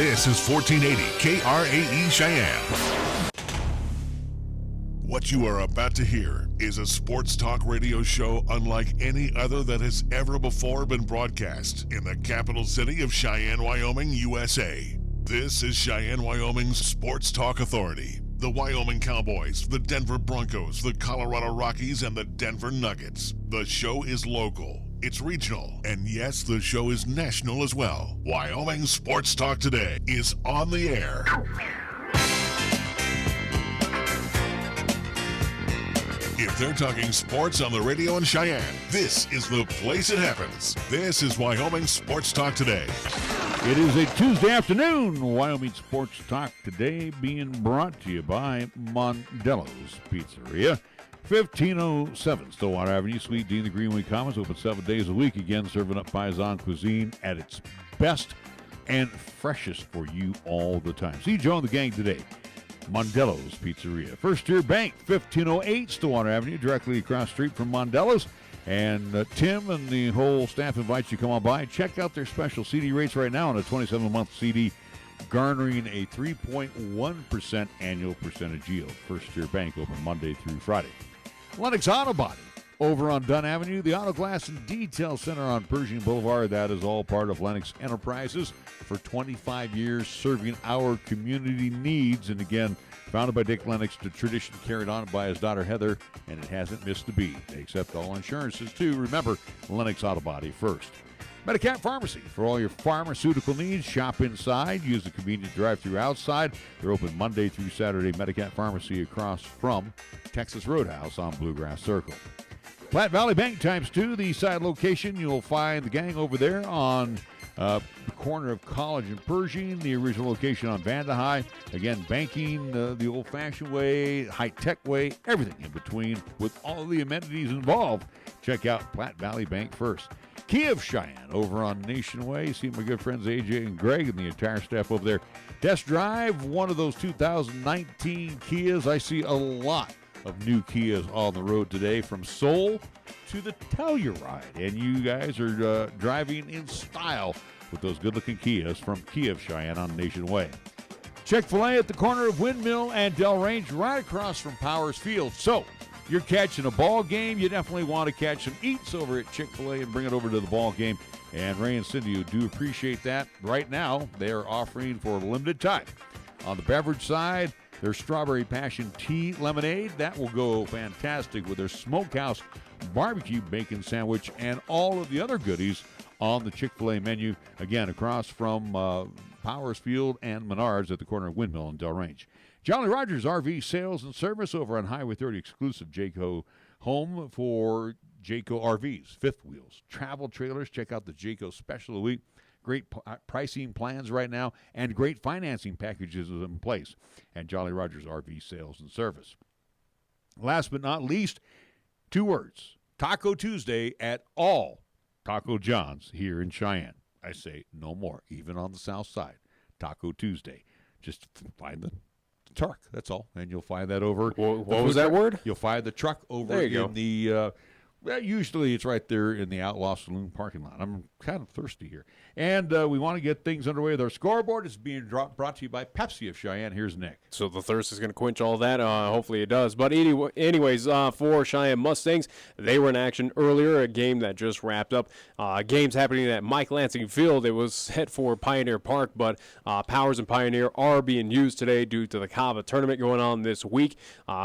This is 1480 KRAE Cheyenne. What you are about to hear is a sports talk radio show unlike any other that has ever before been broadcast in the capital city of Cheyenne, Wyoming, USA. This is Cheyenne, Wyoming's Sports Talk Authority. The Wyoming Cowboys, the Denver Broncos, the Colorado Rockies, and the Denver Nuggets. The show is local, it's regional, and yes, the show is national as well. Wyoming Sports Talk Today is on the air. If they're talking sports on the radio in Cheyenne, this is the place it happens. This is Wyoming Sports Talk Today. It is a Tuesday afternoon. Wyoming Sports Talk Today being brought to you by Mondello's Pizzeria. 1507 Stillwater Avenue, Suite D in the Greenway Commons. Open 7 days a week. Again, serving up Paisan cuisine at its best and freshest for you all the time. See Joe and the gang today. Mondello's Pizzeria. First Tier Bank, 1508 Stillwater Avenue, directly across the street from Mondello's. And Tim and the whole staff invites you to come on by and check out their special CD rates right now on a 27-month CD, garnering a 3.1% annual percentage yield. First Tier Bank open Monday through Friday. Lennox Auto Body over on Dunn Avenue, the Auto Glass and Detail Center on Pershing Boulevard. That is all part of Lennox Enterprises for 25 years, serving our community needs. And again, founded by Dick Lennox, the tradition carried on by his daughter Heather, and it hasn't missed a beat. They accept all insurances too. Remember, Lennox Auto Body first. Medicap Pharmacy for all your pharmaceutical needs. Shop inside. Use the convenient drive-thru outside. They're open Monday through Saturday. Medicap Pharmacy across from Texas Roadhouse on Bluegrass Circle. Platte Valley Bank ×2, the side location. You'll find the gang over there on the corner of College and Pershing, the original location on Vandehigh. Again, banking the old-fashioned way, high-tech way, everything in between with all the amenities involved. Check out Platte Valley Bank first. Kia of Cheyenne over on Nation Way. See my good friends AJ and Greg and the entire staff over there. Test drive one of those 2019 Kias. I see a lot of new Kias on the road today, from Soul to the Telluride. And you guys are driving in style with those good-looking Kias from Kia of Cheyenne on Nation Way. Chick-fil-A at the corner of Windmill and Del Range, right across from Powers Field. So, you're catching a ball game, you definitely want to catch some eats over at Chick-fil-A and bring it over to the ball game. And Ray and Cindy do appreciate that. Right now, they are offering for a limited time. On the beverage side, their Strawberry Passion Tea Lemonade, that will go fantastic with their Smokehouse Barbecue Bacon Sandwich and all of the other goodies on the Chick-fil-A menu. Again, across from Powers Field and Menards at the corner of Windmill and Del Range. Jolly Rogers RV Sales and Service over on Highway 30, exclusive Jayco home for Jayco RVs, fifth wheels, travel trailers. Check out the Jayco Special of the Week. Great pricing plans right now and great financing packages in place. And Jolly Rogers RV Sales and Service. Last but not least, 2 words. Taco Tuesday at all Taco John's here in Cheyenne. I say no more, even on the south side. Taco Tuesday. Just find the truck, that's all. And you'll find that over. What was that word? You'll find the truck over in the, usually it's right there in the Outlaw Saloon parking lot. I'm kind of thirsty here. And we want to get things underway with our scoreboard. It's being brought to you by Pepsi of Cheyenne. Here's Nick. So the thirst is going to quench all that. Hopefully it does. But anyways, for Cheyenne Mustangs, they were in action earlier, a game that just wrapped up. Games happening at Mike Lansing Field. It was set for Pioneer Park, but Powers and Pioneer are being used today due to the Cava tournament going on this week.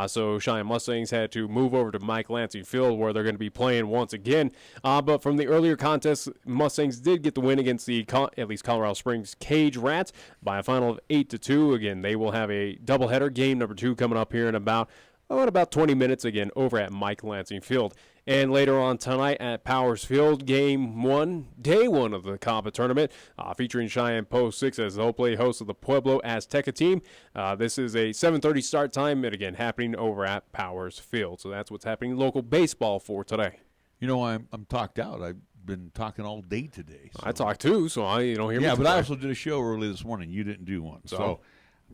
So Cheyenne Mustangs had to move over to Mike Lansing Field, where they're going to be playing once again. But from the earlier contest, Mustangs did get the win against the at least Colorado Springs Cage Rats by a final of 8-2. Again, they will have a doubleheader, game number 2, coming up here in about 20 minutes, again, over at Mike Lansing Field. And later on tonight at Powers Field, game 1, day 1 of the Cava tournament, featuring Cheyenne Post 6 as they'll play host of the Pueblo Azteca team. This is a 7:30 start time, and again, happening over at Powers Field. So that's what's happening in local baseball for today. You know, I'm talked out. I've been talking all day today. So. I talked too, so you don't hear me. Yeah, but I also did a show early this morning. You didn't do one. So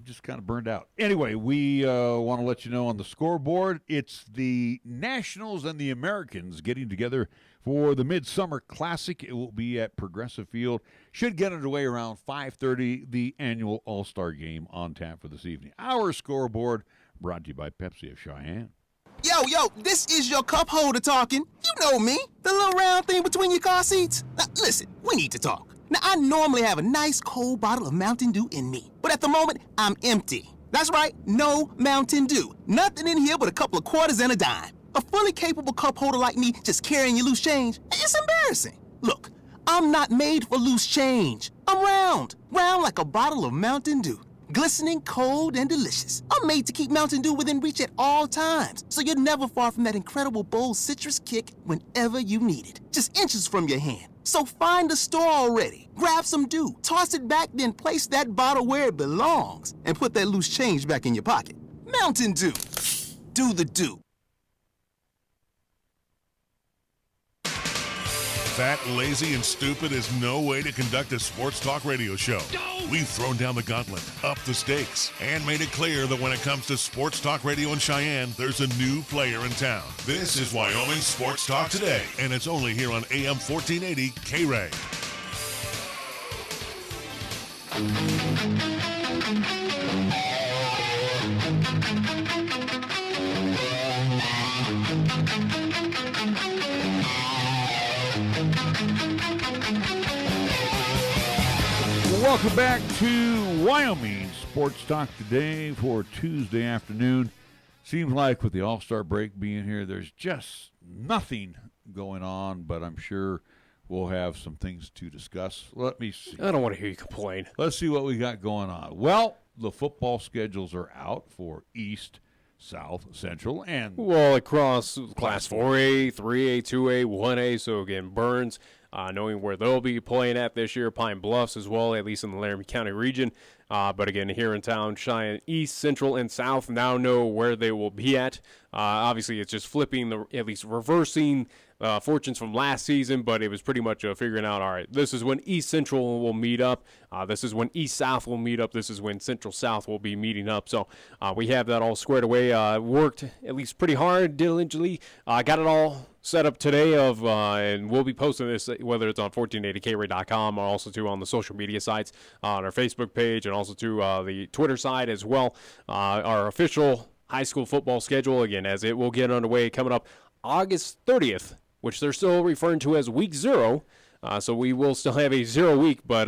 just kind of burned out. Anyway, we want to let you know on the scoreboard, it's the Nationals and the Americans getting together for the Midsummer Classic. It will be at Progressive Field. Should get underway around 5:30, the annual All-Star Game on tap for this evening. Our scoreboard brought to you by Pepsi of Cheyenne. Yo, this is your cup holder talking. You know me, the little round thing between your car seats. Now, listen, we need to talk. Now, I normally have a nice cold bottle of Mountain Dew in me, but at the moment, I'm empty. That's right, no Mountain Dew. Nothing in here but a couple of quarters and a dime. A fully capable cup holder like me just carrying your loose change, it's embarrassing. Look, I'm not made for loose change. I'm round like a bottle of Mountain Dew. Glistening, cold, and delicious. I'm made to keep Mountain Dew within reach at all times, so you're never far from that incredible bold citrus kick whenever you need it. Just inches from your hand. So find a store already, grab some Dew, toss it back, then place that bottle where it belongs, and put that loose change back in your pocket. Mountain Dew. Do the Dew. Fat, lazy, and stupid is no way to conduct a sports talk radio show. We've thrown down the gauntlet, upped the stakes, and made it clear that when it comes to sports talk radio in Cheyenne, there's a new player in town. This is Wyoming Sports Talk Today, and it's only here on AM 1480 KRAE. Welcome back to Wyoming Sports Talk Today for Tuesday afternoon. Seems like with the All-Star break being here, there's just nothing going on, but I'm sure we'll have some things to discuss. Let me see. I don't want to hear you complain. Let's see what we got going on. Well, the football schedules are out for East, South, Central, and Well, across Class 4A, 3A, 2A, 1A, so again, Burns, knowing where they'll be playing at this year, Pine Bluffs as well, at least in the Laramie County region. But again, here in town, Cheyenne East, Central, and South now know where they will be at. Obviously, it's just flipping, at least reversing fortunes from last season, but it was pretty much figuring out, all right, this is when East Central will meet up. This is when East South will meet up. This is when Central South will be meeting up. So we have that all squared away. Worked at least pretty hard, diligently. Got it all set up today and we'll be posting this, whether it's on 1480krae.com or also too on the social media sites, on our Facebook page, and also to the Twitter side as well. Our official high school football schedule, again, as it will get underway coming up August 30th, which they're still referring to as week 0. So we will still have a 0 week, but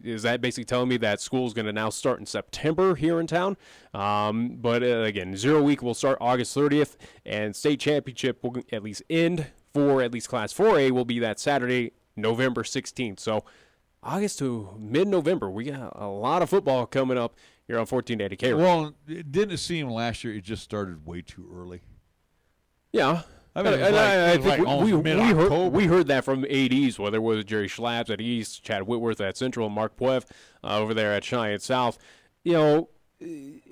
is that basically telling me that school's going to now start in September here in town? But again, 0 week will start August 30th, and state championship will at least end for at least Class 4A will be that Saturday, November 16th. So August to mid-November, we got a lot of football coming up here on 1480 KRAE. well, didn't it seem last year it just started way too early? Yeah. I mean, I think we heard that from ADs, whether it was Jerry Schlaps at East, Chad Whitworth at Central, and Mark Puev over there at Cheyenne South. You know,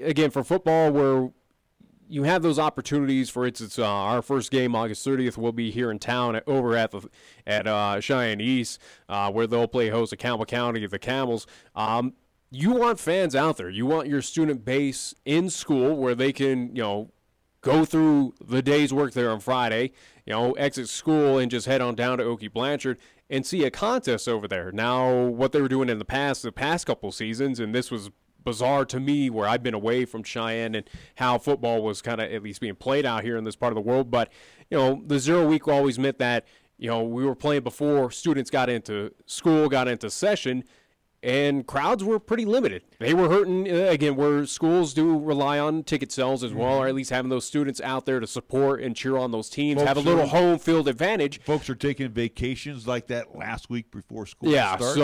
again, for football, where you have those opportunities, for instance, our first game, August 30th, will be here in town over at Cheyenne East, where they'll play host to Campbell County, the Camels. You want fans out there. You want your student base in school where they can, go through the day's work there on Friday, exit school and just head on down to Okie Blanchard and see a contest over there. Now, what they were doing in the past couple seasons, and this was bizarre to me where I've been away from Cheyenne and how football was kind of at least being played out here in this part of the world. But, the 0 week always meant that, we were playing before students got into school, got into session, and crowds were pretty limited. They were hurting, again, where schools do rely on ticket sales as well, or at least having those students out there to support and cheer on those teams, have a little home field advantage. Folks are taking vacations like that last week before school starts.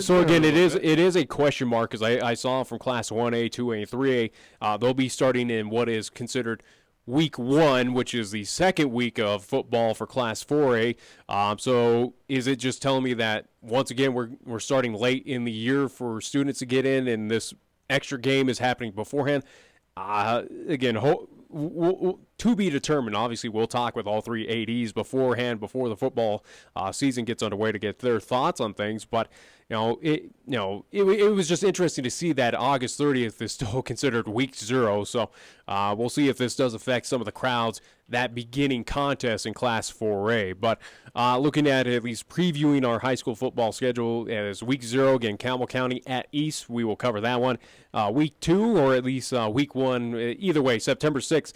So again, it is a question mark, because I saw from Class 1A, 2A, and 3A, they'll be starting in what is considered Week 1, which is the second week of football for Class 4A. So is it just telling me that, once again, we're starting late in the year for students to get in, and this extra game is happening beforehand? Again, to be determined. Obviously, we'll talk with all three ADs beforehand, before the football season gets underway, to get their thoughts on things. But it was just interesting to see that August 30th is still considered week 0. So we'll see if this does affect some of the crowds that beginning contest in Class 4A. But looking at least previewing our high school football schedule as week 0, again, Campbell County at East. We will cover that one. Week 2, or at least week 1, either way, September 6th,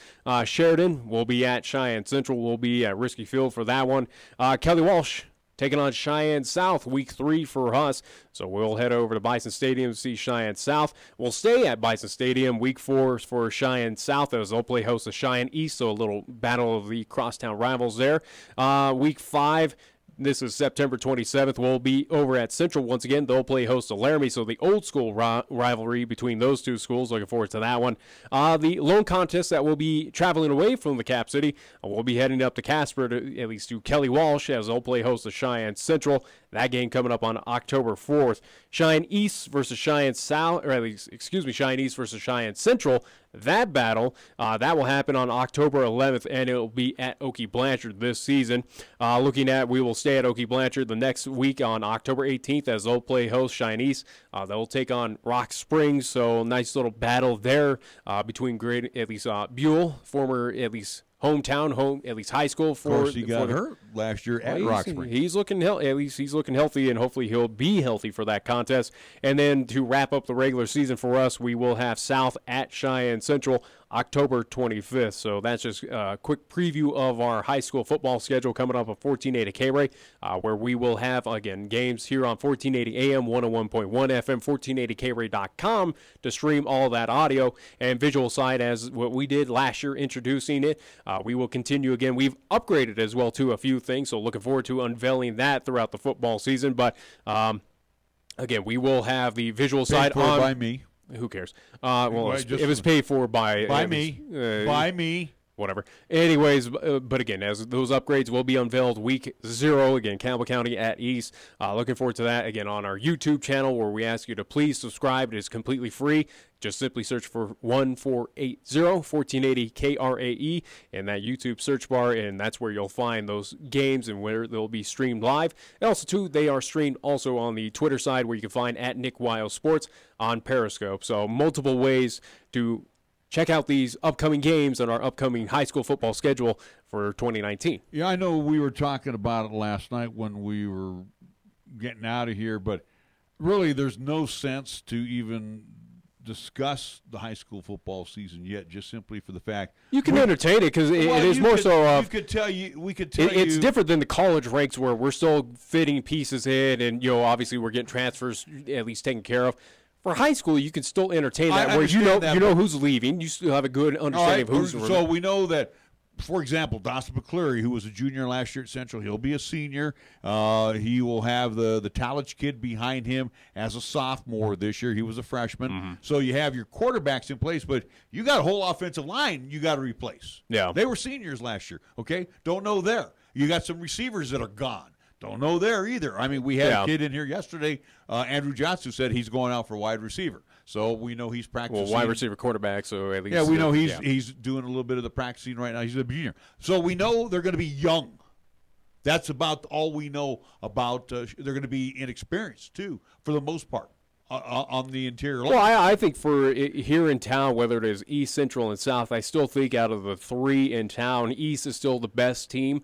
Sheridan will be at Cheyenne Central. We'll be at Risky Field for that one. Kelly Walsh taking on Cheyenne South, week 3 for us. So we'll head over to Bison Stadium to see Cheyenne South. We'll stay at Bison Stadium week 4 for Cheyenne South, as they'll play host to Cheyenne East, so a little battle of the crosstown rivals there. Week 5, this is September 27th. We'll be over at Central once again. They'll play host to Laramie, so the old school rivalry between those two schools. Looking forward to that one. The lone contest that will be traveling away from the Cap City, we'll be heading up to Casper, at least to Kelly Walsh, as they'll play host to Cheyenne Central. That game coming up on October 4th. Cheyenne East versus Cheyenne South, or at least, Cheyenne East versus Cheyenne Central. That battle, that will happen on October 11th, and it will be at Okie Blanchard this season. We will stay at Okie Blanchard the next week on October 18th, as they'll play host Cheyenne East. They'll take on Rock Springs, so nice little battle there between Buell, former hometown, at least high school. Of course, he got hurt last year at Rock Springs. He's looking healthy, and hopefully he'll be healthy for that contest. And then to wrap up the regular season for us, we will have South at Cheyenne Central October 25th. So that's just a quick preview of our high school football schedule coming up at 1480 KRAE, where we will have, again, games here on 1480 AM, 101.1 FM, 1480KRAE.com to stream all that audio and visual side as what we did last year introducing it. We will continue again. We've upgraded as well to a few things, so looking forward to unveiling that throughout the football season. But again, we will have the visual side on by me. Who cares? It was paid for by me. By me. Whatever. Anyways, but again, as those upgrades will be unveiled week 0, again, Campbell County at East. Looking forward to that, again, on our YouTube channel, where we ask you to please subscribe. It is completely free. Just simply search for 1480 KRAE in that YouTube search bar, and that's where you'll find those games and where they'll be streamed live. And also, too, they are streamed also on the Twitter side, where you can find at Nick Wiles Sports on Periscope. So multiple ways to check out these upcoming games on our upcoming high school football schedule for 2019. Yeah, I know we were talking about it last night when we were getting out of here, but really there's no sense to even discuss the high school football season yet, just simply for the fact you can entertain it, because it is more so. We could tell you it's different than the college ranks, where we're still fitting pieces in, and obviously we're getting transfers at least taken care of. For high school, you can still entertain that, where you know who's leaving. You still have a good understanding of who's. So we know that, for example, Dawson McCleary, who was a junior last year at Central, he'll be a senior. He will have the Talich kid behind him as a sophomore this year. He was a freshman. Mm-hmm. So you have your quarterbacks in place, but you got a whole offensive line you got to replace. Yeah. They were seniors last year, okay? Don't know there. You got some receivers that are gone. Don't know there either. I mean, we had a kid in here yesterday, Andrew Johnson, said he's going out for wide receiver. So we know he's practicing. Well, wide receiver quarterback, so at least. Yeah, we know he's doing a little bit of the practicing right now. He's a junior. So we know they're going to be young. That's about all we know about. They're going to be inexperienced, too, for the most part, on the interior line. Well, I think for here in town, whether it is East, Central, and South, I still think out of the 3 in town, East is still the best team.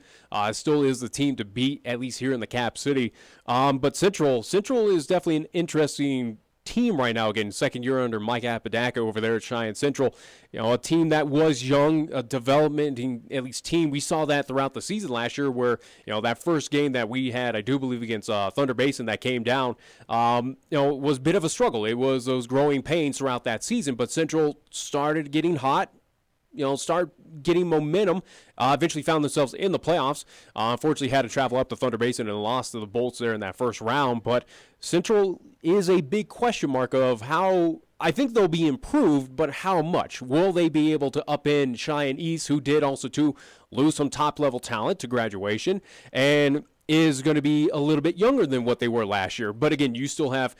Still is the team to beat, at least here in the Cap City. But Central is definitely an interesting team right now. Again, second year under Mike Apodaca over there at Cheyenne Central. A team that was young, a development at least team. We saw that throughout the season last year, where that first game that we had, I do believe against Thunder Basin, that came down, was a bit of a struggle. It was those growing pains throughout that season, but Central started getting hot. Start getting momentum. Eventually found themselves in the playoffs. Unfortunately, had to travel up to Thunder Basin and lost to the Bolts there in that first round. But Central is a big question mark of how. I think they'll be improved, but how much? Will they be able to upend Cheyenne East, who did also to lose some top-level talent to graduation, and is going to be a little bit younger than what they were last year? But again, you still have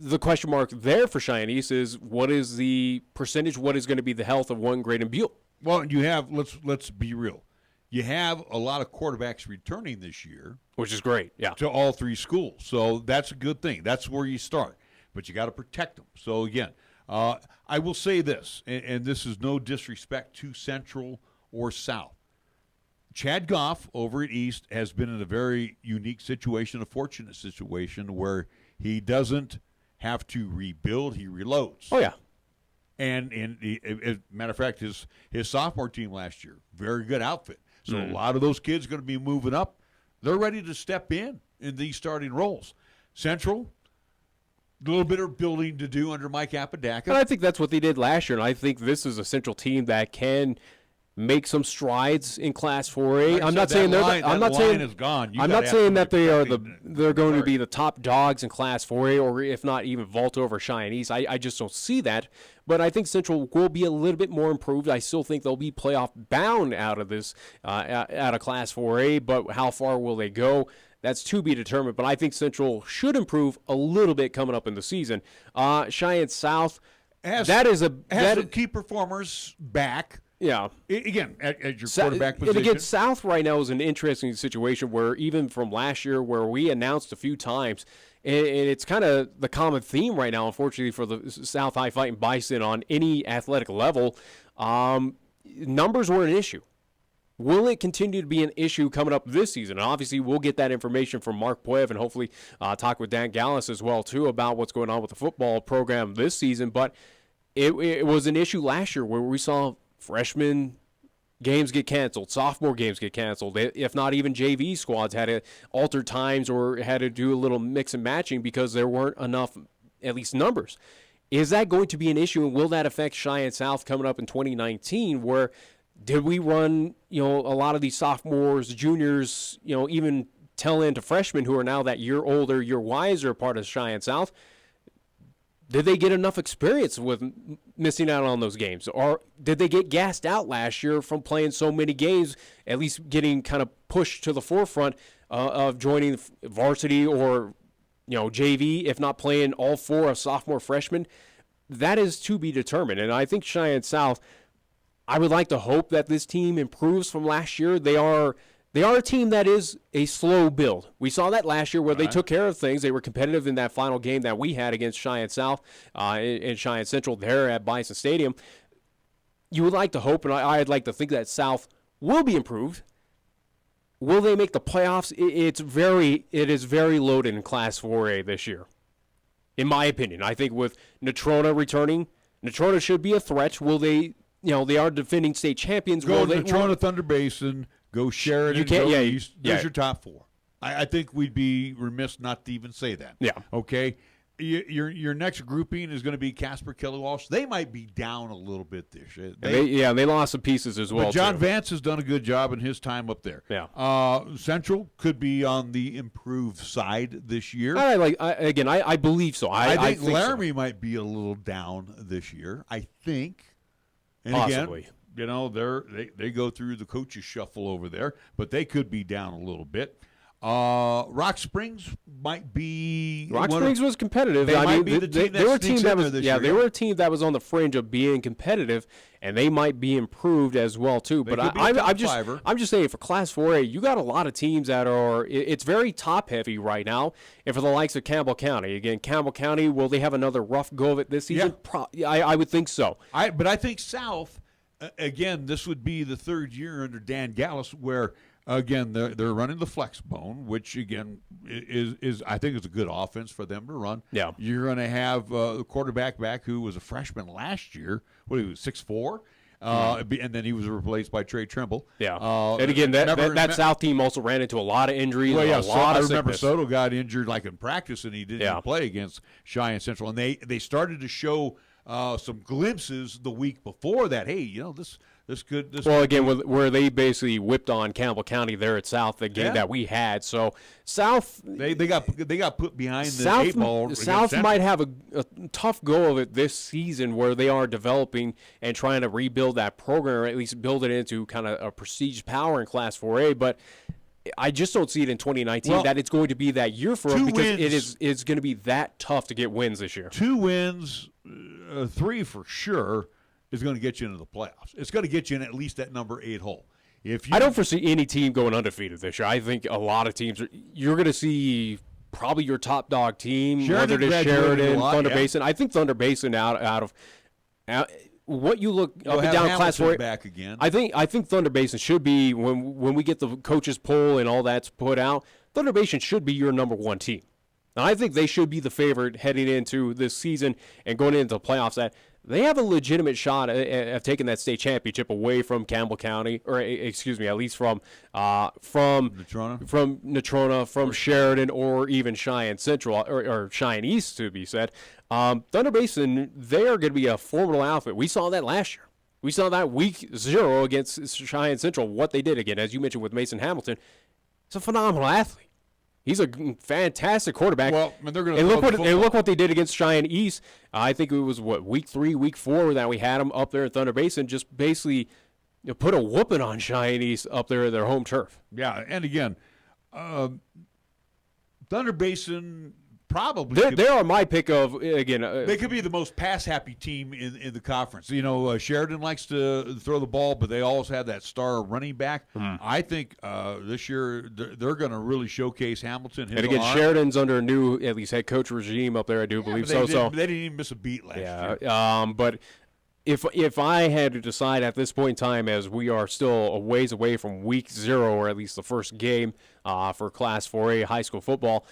the question mark there for Cheyenne East is, what is the percentage? What is going to be the health of one Graydon Buell? Well, you have, let's be real. You have a lot of quarterbacks returning this year. Which is great, yeah. To all three schools. So that's a good thing. That's where you start. But you got to protect them. So, again, I will say this, and this is no disrespect to Central or South. Chad Goff over at East has been in a very unique situation, a fortunate situation, where he doesn't have to rebuild, he reloads. Oh, yeah. And as a matter of fact, his sophomore team last year, very good outfit. So a lot of those kids are going to be moving up. They're ready to step in these starting roles. Central, a little bit of building to do under Mike Apodaca. And I think that's what they did last year, and I think this is a Central team that can make some strides in Class 4A. I'm not saying they're I'm not saying is gone. I'm not saying that they're going to be the top dogs in Class 4A, or if not even vault over Cheyenne East. I just don't see that. But I think Central will be a little bit more improved. I still think they'll be playoff bound out of this, out of Class 4A. But how far will they go? That's to be determined. But I think Central should improve a little bit coming up in the season. Cheyenne South, has some key performers back. Yeah. Again, at your quarterback position. And again, South right now is an interesting situation where even from last year where we announced a few times, and it's kind of the common theme right now, unfortunately, for the South High Fighting Bison on any athletic level, numbers were an issue. Will it continue to be an issue coming up this season? And obviously, we'll get that information from Mark Puev and hopefully talk with Dan Gallis as well, too, about what's going on with the football program this season. But it was an issue last year where we saw freshman games get canceled, sophomore games get canceled. If not, even JV squads had to alter times or had to do a little mix and matching because there weren't enough, at least numbers. Is that going to be an issue, and will that affect Cheyenne South coming up in 2019, where did we run, a lot of these sophomores, juniors, even tail end to freshmen who are now that year older, year wiser part of Cheyenne South? Did they get enough experience with missing out on those games? Or did they get gassed out last year from playing so many games, at least getting kind of pushed to the forefront of joining varsity or, JV, if not playing all four of sophomore freshmen? That is to be determined. And I think Cheyenne South, I would like to hope that this team improves from last year. They are a team that is a slow build. We saw that last year where they took care of things. They were competitive in that final game that we had against Cheyenne South and Cheyenne Central there at Bison Stadium. You would like to hope, and I'd like to think that South will be improved. Will they make the playoffs? It is very loaded in Class 4A this year, in my opinion. I think with Natrona returning, Natrona should be a threat. Will they? They are defending state champions. Go Natrona, Thunder Basin. Go Sheridan, go East. There's your top four. I think we'd be remiss not to even say that. Yeah. Okay? Your next grouping is going to be Casper Kelly Walsh. They might be down a little bit this year. They lost some pieces as well. But John Vance has done a good job in his time up there. Yeah. Central could be on the improved side this year. I believe so. I think Laramie might be a little down this year. I think. And possibly. Again, they go through the coaches shuffle over there, but they could be down a little bit. Rock Springs might be. Rock Springs was competitive. They might be the team that sneaks in there this year. They were a team that was on the fringe of being competitive, and they might be improved as well too. But I'm just saying for Class 4A, you got a lot of teams that are. It's very top heavy right now, and for the likes of Campbell County, again, Campbell County, will they have another rough go of it this season? Yeah. I would think so. But I think South. Again, this would be the third year under Dan Gallis where, again, they're running the flex bone, which, again, is I think is a good offense for them to run. Yeah. You're going to have the quarterback back who was a freshman last year. He was 6'4", and then he was replaced by Trey Trimble. Yeah. And, again, that South team also ran into a lot of injuries. Well, yeah, I remember Soto got injured in practice, and he didn't even play against Cheyenne Central. And they started to show – some glimpses the week before that. Hey, this could. Again, where they basically whipped on Campbell County there at South, the game that we had. So South, they got put behind the 8 ball. South might have a tough go of it this season, where they are developing and trying to rebuild that program, or at least build it into kind of a prestige power in Class 4A. But I just don't see it in 2019 that it's going to be that year for them, because it's going to be that tough to get wins this year. 2 wins. 3 for sure, is going to get you into the playoffs. It's going to get you in at least that number 8 hole. I don't foresee any team going undefeated this year. I think a lot of teams you're going to see probably your top dog team, whether it is Sheridan, Thunder Basin. I think Thunder Basin out of what you look up and down Class 4 back again. I think Thunder Basin should be when we get the coaches poll and all that's put out. Thunder Basin should be your number 1 team. And I think they should be the favorite heading into this season and going into the playoffs. That they have a legitimate shot at taking that state championship away from Campbell County, or excuse me, at least from Natrona, from Sheridan, or even Cheyenne Central or Cheyenne East, to be said. Thunder Basin, they are going to be a formidable outfit. We saw that last year. We saw that week 0 against Cheyenne Central. What they did again, as you mentioned with Mason Hamilton, it's a phenomenal athlete. He's a fantastic quarterback. Well, they're going to look what they did against Cheyenne East. I think it was week 3, week 4 that we had them up there at Thunder Basin. Just basically put a whooping on Cheyenne East up there at their home turf. Yeah, and again, Thunder Basin probably they are my pick of again. They could be the most pass-happy team in the conference. Sheridan likes to throw the ball, but they always have that star running back. I think this year they're going to really showcase Hamilton. And again, Sheridan's under a new at least head coach regime up there. I do believe so. So they didn't even miss a beat last year. But if I had to decide at this point in time, as we are still a ways away from week 0, or at least the first game for Class 4A high school football,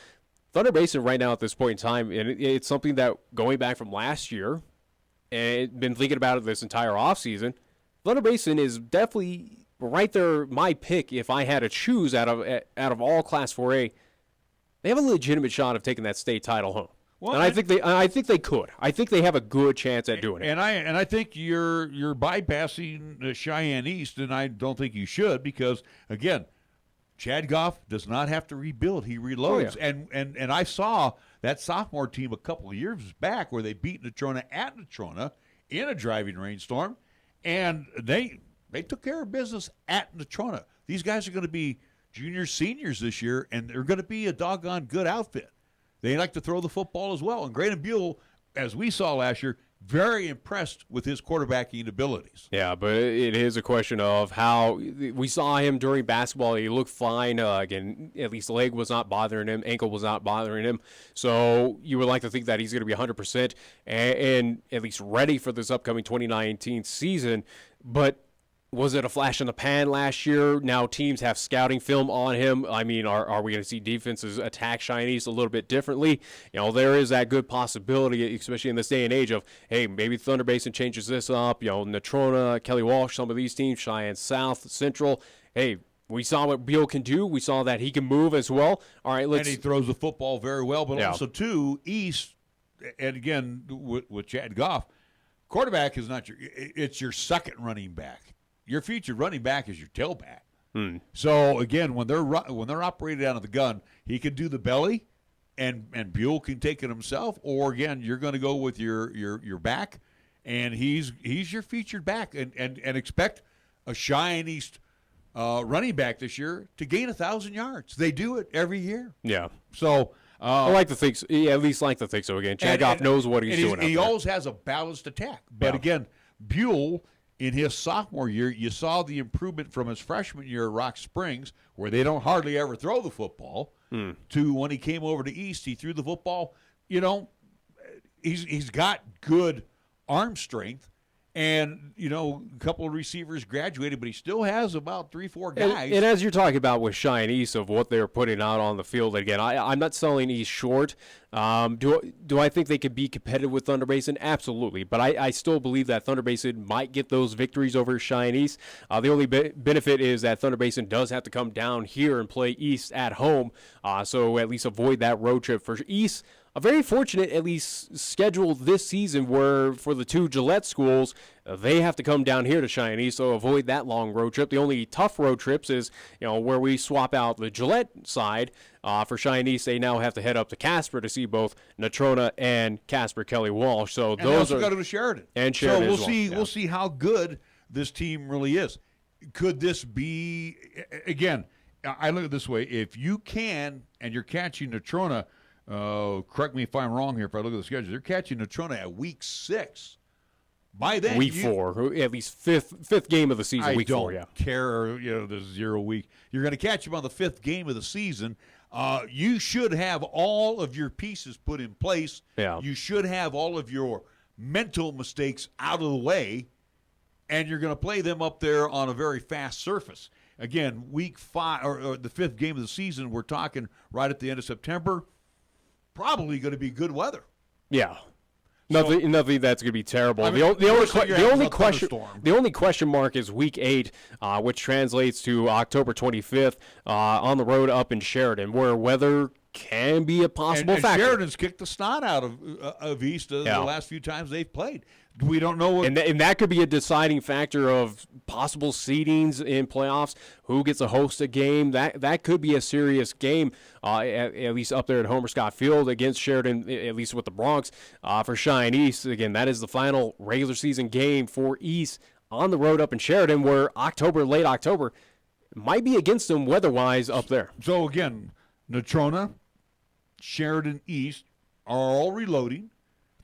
Thunder Basin right now at this point in time, and it's something that going back from last year, and been thinking about it this entire offseason, Thunder Basin is definitely right there my pick if I had to choose out of all Class 4A. They have a legitimate shot of taking that state title home. Well, and I think they could. I think they have a good chance at doing it. And I think you're bypassing Cheyenne East, and I don't think you should, because again, Chad Goff does not have to rebuild. He reloads. Oh, yeah. And I saw that sophomore team a couple of years back where they beat Natrona at Natrona in a driving rainstorm, and they took care of business at Natrona. These guys are going to be juniors, seniors this year, and they're going to be a doggone good outfit. They like to throw the football as well. And Graydon Buell, as we saw last year, very impressed with his quarterbacking abilities. Yeah, but it is a question of how we saw him during basketball. He looked fine. Again, at least leg was not bothering him. Ankle was not bothering him. So you would like to think that he's going to be 100% and at least ready for this upcoming 2019 season. But was it a flash in the pan last year? Now teams have scouting film on him. I mean, are we going to see defenses attack Cheyenne East a little bit differently? There is that good possibility, especially in this day and age of, hey, maybe Thunder Basin changes this up. Natrona, Kelly Walsh, some of these teams, Cheyenne South, Central. Hey, we saw what Beal can do. We saw that he can move as well. All right, and he throws the football very well. But also, too, East, and again, with Chad Goff, quarterback is not it's your second running back. Your featured running back is your tailback. So again, when they're operated out of the gun, he can do the belly, and Buell can take it himself. Or again, you're going to go with your back, and he's your featured back, and expect a Cheyenne East running back this year to gain 1,000 yards. They do it every year. Yeah. So I like to think so. Yeah, at least like to think so. Again, Chad Goff knows what he's doing. He always has a balanced attack. But again, Buell, in his sophomore year, you saw the improvement from his freshman year at Rock Springs, where they don't hardly ever throw the football, to when he came over to East, he threw the football. He's got good arm strength, and a couple of receivers graduated, but he still has about 3-4 guys. And as you're talking about with Cheyenne East of what they're putting out on the field, again, I'm not selling East short. Do I think they could be competitive with Thunder Basin? Absolutely. But I still believe that Thunder Basin might get those victories over Cheyenne East. The only benefit is that Thunder Basin does have to come down here and play East at home, so at least avoid that road trip for East. A very fortunate, at least, schedule this season where for the two Gillette schools, they have to come down here to Cheyenne East, so avoid that long road trip. The only tough road trips is, where we swap out the Gillette side. For Cheyenne East, they now have to head up to Casper to see both Natrona and Casper Kelly Walsh. So and those got to go to Sheridan. And Sheridan. So we'll see how good this team really is. Could this be again? I look at it this way: if you can, and you're catching Natrona. Correct me if I'm wrong here. If I look at the schedule, they're catching Natrona at week 6. By then, week 4, at least fifth game of the season. Week 4, yeah. Care, the 0 week. You're going to catch them on the 5th game of the season. You should have all of your pieces put in place. Yeah. You should have all of your mental mistakes out of the way, and you're going to play them up there on a very fast surface. Again, week 5 or the 5th game of the season, we're talking right at the end of September. Probably going to be good weather. Yeah. Nothing that's going to be terrible. I mean, the only question mark is week 8, which translates to October 25th on the road up in Sheridan, where weather can be a possible factor. Sheridan's kicked the snot out of East the last few times they've played. We don't know what, and that could be a deciding factor of possible seedings in playoffs. Who gets to host a game? That could be a serious game, at least up there at Homer Scott Field against Sheridan, at least with the Bronx. For Cheyenne East, again, that is the final regular season game for East on the road up in Sheridan, where late October, might be against them weather-wise up there. So again, Natrona, Sheridan East are all reloading.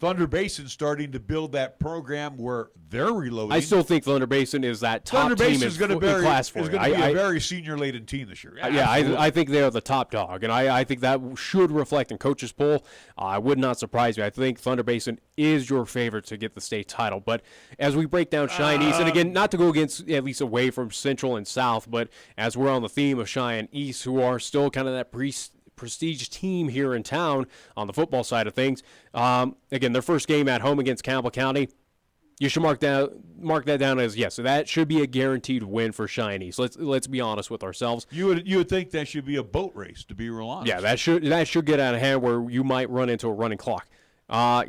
Thunder Basin starting to build that program where they're reloading. I still think Thunder Basin is that top Thunder team is going to be a very senior-laden team this year. I think they're the top dog, and I think that should reflect in coaches' poll. I would not surprise me. I think Thunder Basin is your favorite to get the state title. But as we break down Cheyenne East, and again, not to go against at least away from Central and South, but as we're on the theme of Cheyenne East, who are still kind of that prestige team here in town on the football side of things. Again, their first game at home against Campbell County, you should mark that down as yes. So that should be a guaranteed win for Cheyenne East. Let's be honest with ourselves. You would think that should be a boat race, to be real honest. Yeah, that should get out of hand where you might run into a running clock.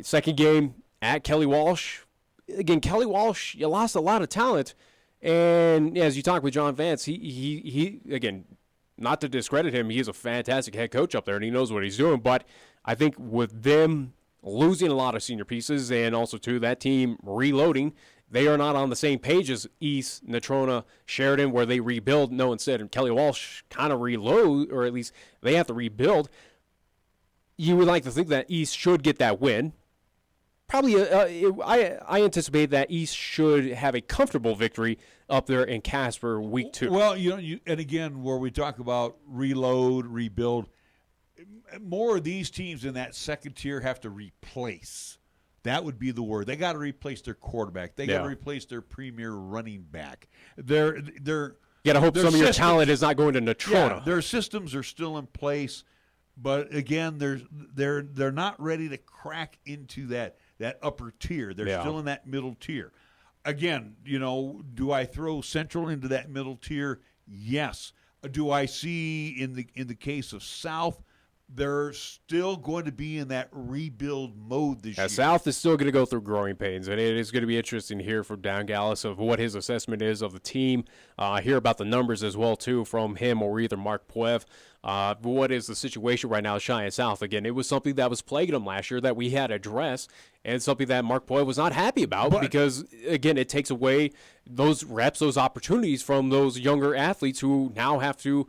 Second game at Kelly Walsh. Again, Kelly Walsh, you lost a lot of talent, and as you talk with John Vance, he again. Not to discredit him, he is a fantastic head coach up there, and he knows what he's doing. But I think with them losing a lot of senior pieces and also, too, that team reloading, they are not on the same page as East, Natrona, Sheridan, where they rebuild. No, instead, Kelly Walsh kind of reload, or at least they have to rebuild. You would like to think that East should get that win. Probably, I anticipate that East should have a comfortable victory up there in Casper week 2. Well, and again, where we talk about reload, rebuild, more of these teams in that second tier have to replace. That would be the word. They got to replace their quarterback. They got to replace their premier running back. You got to hope some of your talent is not going to Natrona. Yeah, their systems are still in place, but again, they're not ready to crack into that upper tier. They're still in that middle tier. Again, do I throw Central into that middle tier? Yes. Do I see in the case of South, they're still going to be in that rebuild mode this year? South is still going to go through growing pains, and it is going to be interesting to hear from Dan Gallus of what his assessment is of the team. Hear about the numbers as well, too, from him or either Mark Puev. What is the situation right now at Cheyenne South? Again, it was something that was plaguing them last year that we had addressed, and something that Mark Puev was not happy about because, again, it takes away those reps, those opportunities from those younger athletes who now have to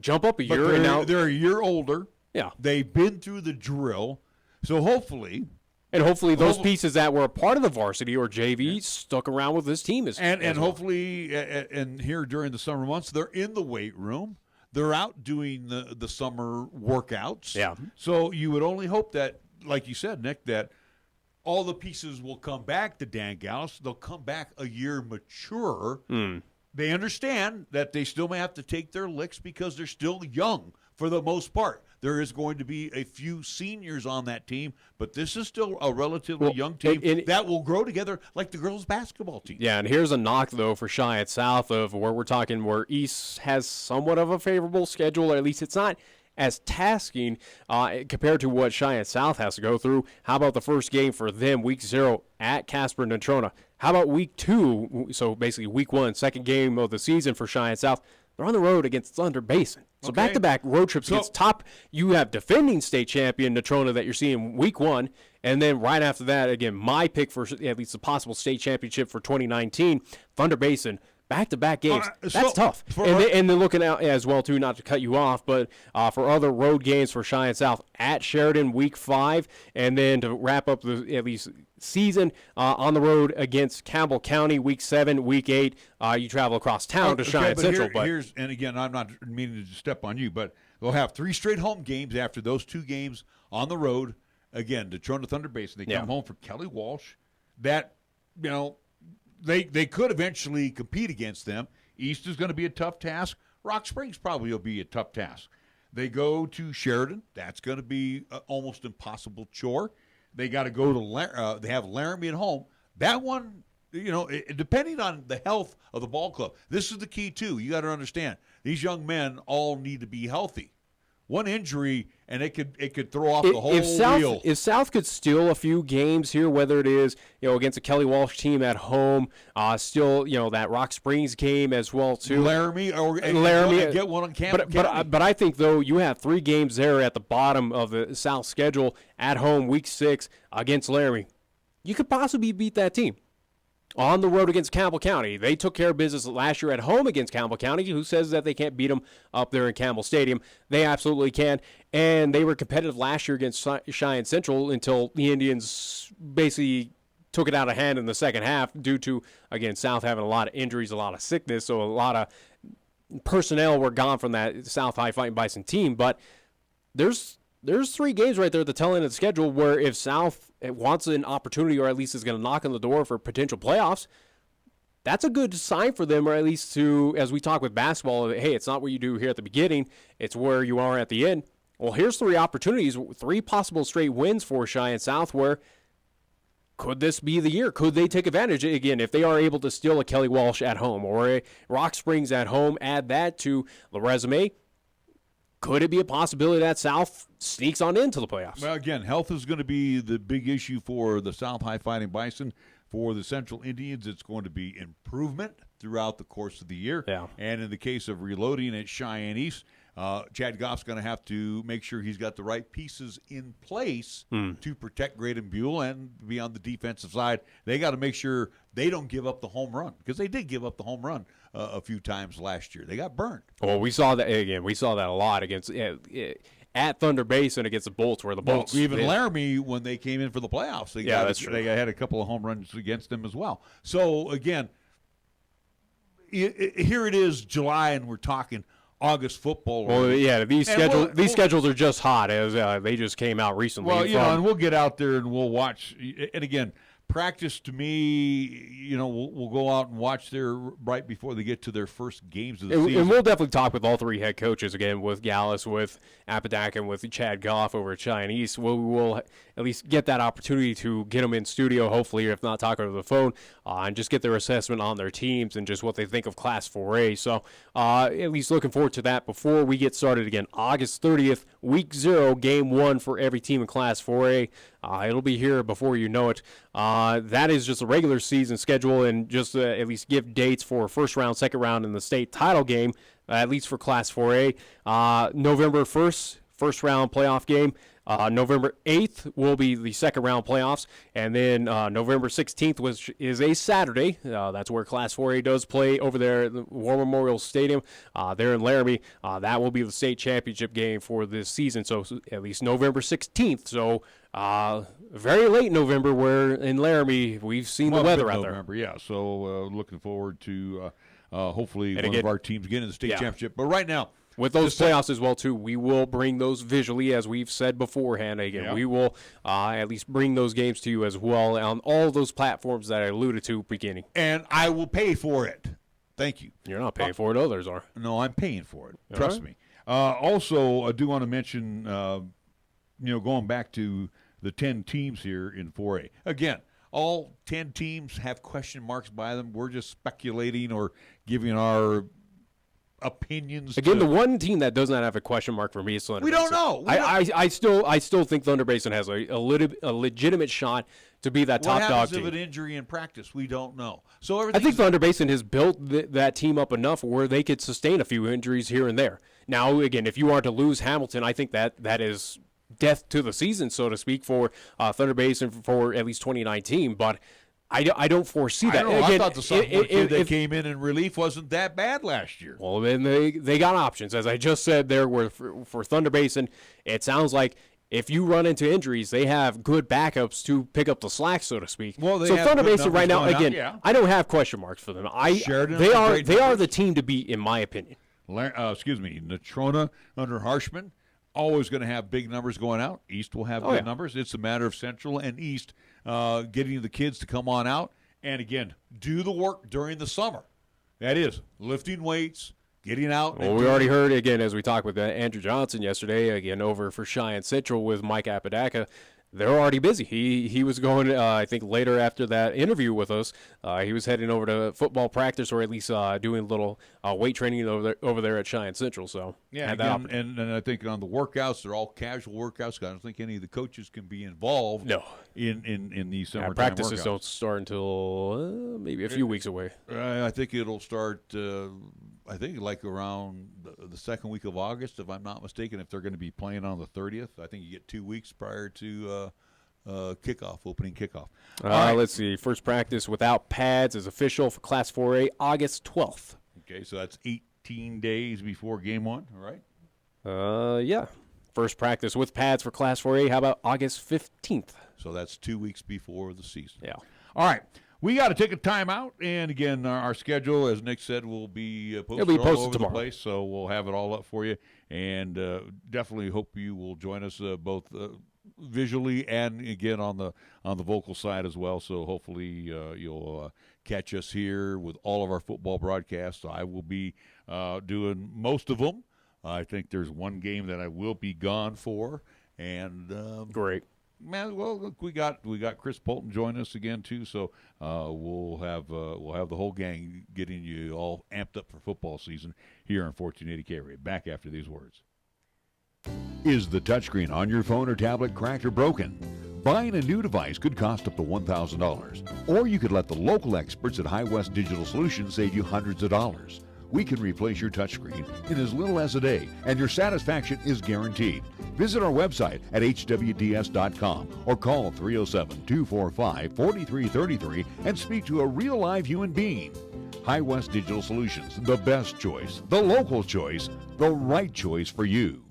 jump up a year. They're a year older. Yeah. They've been through the drill. So hopefully those pieces that were a part of the varsity or JV stuck around with this team hopefully and here during the summer months they're in the weight room. They're out doing the summer workouts. Yeah. So you would only hope that, like you said, Nick, that all the pieces will come back to Dan Gallus. They'll come back a year mature. They understand that they still may have to take their licks because they're still young for the most part. There is going to be a few seniors on that team, but this is still a relatively young team that will grow together like the girls' basketball team. Yeah, and here's a knock, though, for Cheyenne South of where we're talking where East has somewhat of a favorable schedule, or at least it's not as tasking compared to what Cheyenne South has to go through. How about the first game for them, week 0 at Casper Natrona? How about week 2, so basically week 1, second game of the season for Cheyenne South? They're on the road against Thunder Basin. So back-to-back road trips against top. You have defending state champion Natrona that you're seeing week 1, and then right after that, again, my pick for at least a possible state championship for 2019, Thunder Basin. Back-to-back games. That's tough. And then looking out as well, too, not to cut you off, but for other road games for Cheyenne South at Sheridan week 5, and then to wrap up at least season. On the road against Campbell County, Week 7, Week 8, you travel across town to Cheyenne Central. And again, I'm not meaning to step on you, but they'll have 3 straight home games after those 2 games on the road. Again, Detroit Thunder Basin. They come home for Kelly Walsh. That, they could eventually compete against them. East is going to be a tough task. Rock Springs probably will be a tough task. They go to Sheridan. That's going to be an almost impossible chore. They got to go to they have Laramie at home. That one, depending on the health of the ball club, this is the key too. You got to understand, these young men all need to be healthy. One injury and it could throw off the whole wheel. If South could steal a few games here, whether it is against a Kelly Walsh team at home, still that Rock Springs game as well too. Laramie get one on campus. But I think though you have 3 games there at the bottom of the South schedule at home, Week 6 against Laramie. You could possibly beat that team. On the road against Campbell County. They took care of business last year at home against Campbell County. Who says that they can't beat them up there in Campbell Stadium? They absolutely can. And they were competitive last year against Cheyenne Central until the Indians basically took it out of hand in the second half due to, again, South having a lot of injuries, a lot of sickness, so a lot of personnel were gone from that South High Fighting Bison team. But there's 3 games right there at the tail end of the schedule where if South wants an opportunity or at least is going to knock on the door for potential playoffs, that's a good sign for them, or at least to, as we talk with basketball, hey, it's not what you do here at the beginning, it's where you are at the end. Well, here's 3 opportunities, 3 possible straight wins for Cheyenne South where could this be the year? Could they take advantage? Again, if they are able to steal a Kelly Walsh at home or a Rock Springs at home, add that to the resume, could it be a possibility that South sneaks on into the playoffs? Well, again, health is going to be the big issue for the South High Fighting Bison. For the Central Indians, it's going to be improvement throughout the course of the year. Yeah. And in the case of reloading at Cheyenne East, Chad Goff's going to have to make sure he's got the right pieces in place to protect Graydon Buell and be on the defensive side. They got to make sure they don't give up the home run because they did give up the home run a few times last year. They got burned. Well, we saw that again. We saw that a lot against at Thunder Basin against the Bolts, where the Bolts Laramie when they came in for the playoffs. That's true. They had a couple of home runs against them as well. So again, here it is, July, and we're talking August football. Well, yeah, these schedules are just hot as they just came out recently. Well, and we'll get out there and we'll watch. And again, practice to me, we'll go out and watch there right before they get to their first games of the season. And we'll definitely talk with all 3 head coaches again, with Gallus, with Apodaca, and with Chad Goff over at Cheyenne East. We'll at least get that opportunity to get them in studio, hopefully, if not talk over the phone, and just get their assessment on their teams and just what they think of Class 4A. So at least looking forward to that before we get started again. August 30th, Week 0, Game 1 for every team in Class 4A. It'll be here before you know it. That is just a regular season schedule, and just at least give dates for first round, second round, in the state title game, at least for Class 4A. November 1st, first round playoff game. November 8th will be the second round playoffs, and then November 16th, which is a Saturday. That's where Class 4A does play over there at the War Memorial Stadium there in Laramie. That will be the state championship game for this season, so at least November 16th. So very late November, where in Laramie we've seen the weather out there. Yeah, so looking forward to hopefully one of our teams getting the state championship. But right now, with those playoffs as well, too, we will bring those visually, as we've said beforehand. Again, we will at least bring those games to you as well on all those platforms that I alluded to beginning. And I will pay for it. Thank you. You're not paying for it. Others are. No, I'm paying for it. Trust me. Also, I do want to mention, going back to the 10 teams here in 4A. Again, all 10 teams have question marks by them. We're just speculating or giving our opinions. Again, the one team that does not have a question mark for me is Thunder Basin. We don't know. I still think Thunder Basin has a legitimate shot to be that top dog team. What happens if an injury in practice? We don't know. So I think Thunder Basin has built that team up enough where they could sustain a few injuries here and there. Now, again, if you are to lose Hamilton, I think that is death to the season, so to speak, for Thunder Basin for at least 2019. But I don't foresee that. Again, I thought the sophomore kid that came in relief wasn't that bad last year. Well, then they got options. As I just said there, where for Thunder Basin, it sounds like if you run into injuries, they have good backups to pick up the slack, so to speak. Well, they so have Thunder good Basin right now, numbers going again, out, yeah. I don't have question marks for them. Sheridan They has are great they are numbers. the team to beat, in my opinion. Natrona under Harshman, always going to have big numbers going out. East will have good numbers. It's a matter of Central and East getting the kids to come on out and, again, do the work during the summer. That is, lifting weights, getting out. Well, we already heard, again, as we talked with Andrew Johnson yesterday, again, over for Cheyenne Central with Mike Apodaca. They're already busy. He was going, I think, later after that interview with us. He was heading over to football practice, or at least doing a little weight training over there at Cheyenne Central. So yeah, again, and I think on the workouts, they're all casual workouts. I don't think any of the coaches can be involved. No. In these summertime practices workouts. Don't start until maybe a few weeks away. I think it'll start. I think like around the second week of August, if I'm not mistaken. If they're going to be playing on the 30th, I think you get 2 weeks prior to opening kickoff. Right. Let's see. First practice without pads is official for Class 4A, August 12th. Okay, so that's 18 days before game one. All right. Yeah. First practice with pads for Class 4A. How about August 15th? So that's 2 weeks before the season. Yeah. All right. We got to take a timeout, and again, our schedule, as Nick said, will be posted, It'll be posted all over tomorrow. the place, so we'll have it all up for you, and definitely hope you will join us both visually and again on the vocal side as well. So hopefully you'll catch us here with all of our football broadcasts. I will be doing most of them. I think there's one game that I will be gone for, and Great. Man, well, look, we got Chris Polton join us again too, so we'll have the whole gang getting you all amped up for football season here on 1480 KRAE. Back after these words. Is the touchscreen on your phone or tablet cracked or broken? Buying a new device could cost up to $1,000, or you could let the local experts at High West Digital Solutions save you hundreds of dollars. We can replace your touchscreen in as little as a day, and your satisfaction is guaranteed. Visit our website at hwds.com or call 307-245-4333 and speak to a real live human being. High West Digital Solutions, the best choice, the local choice, the right choice for you.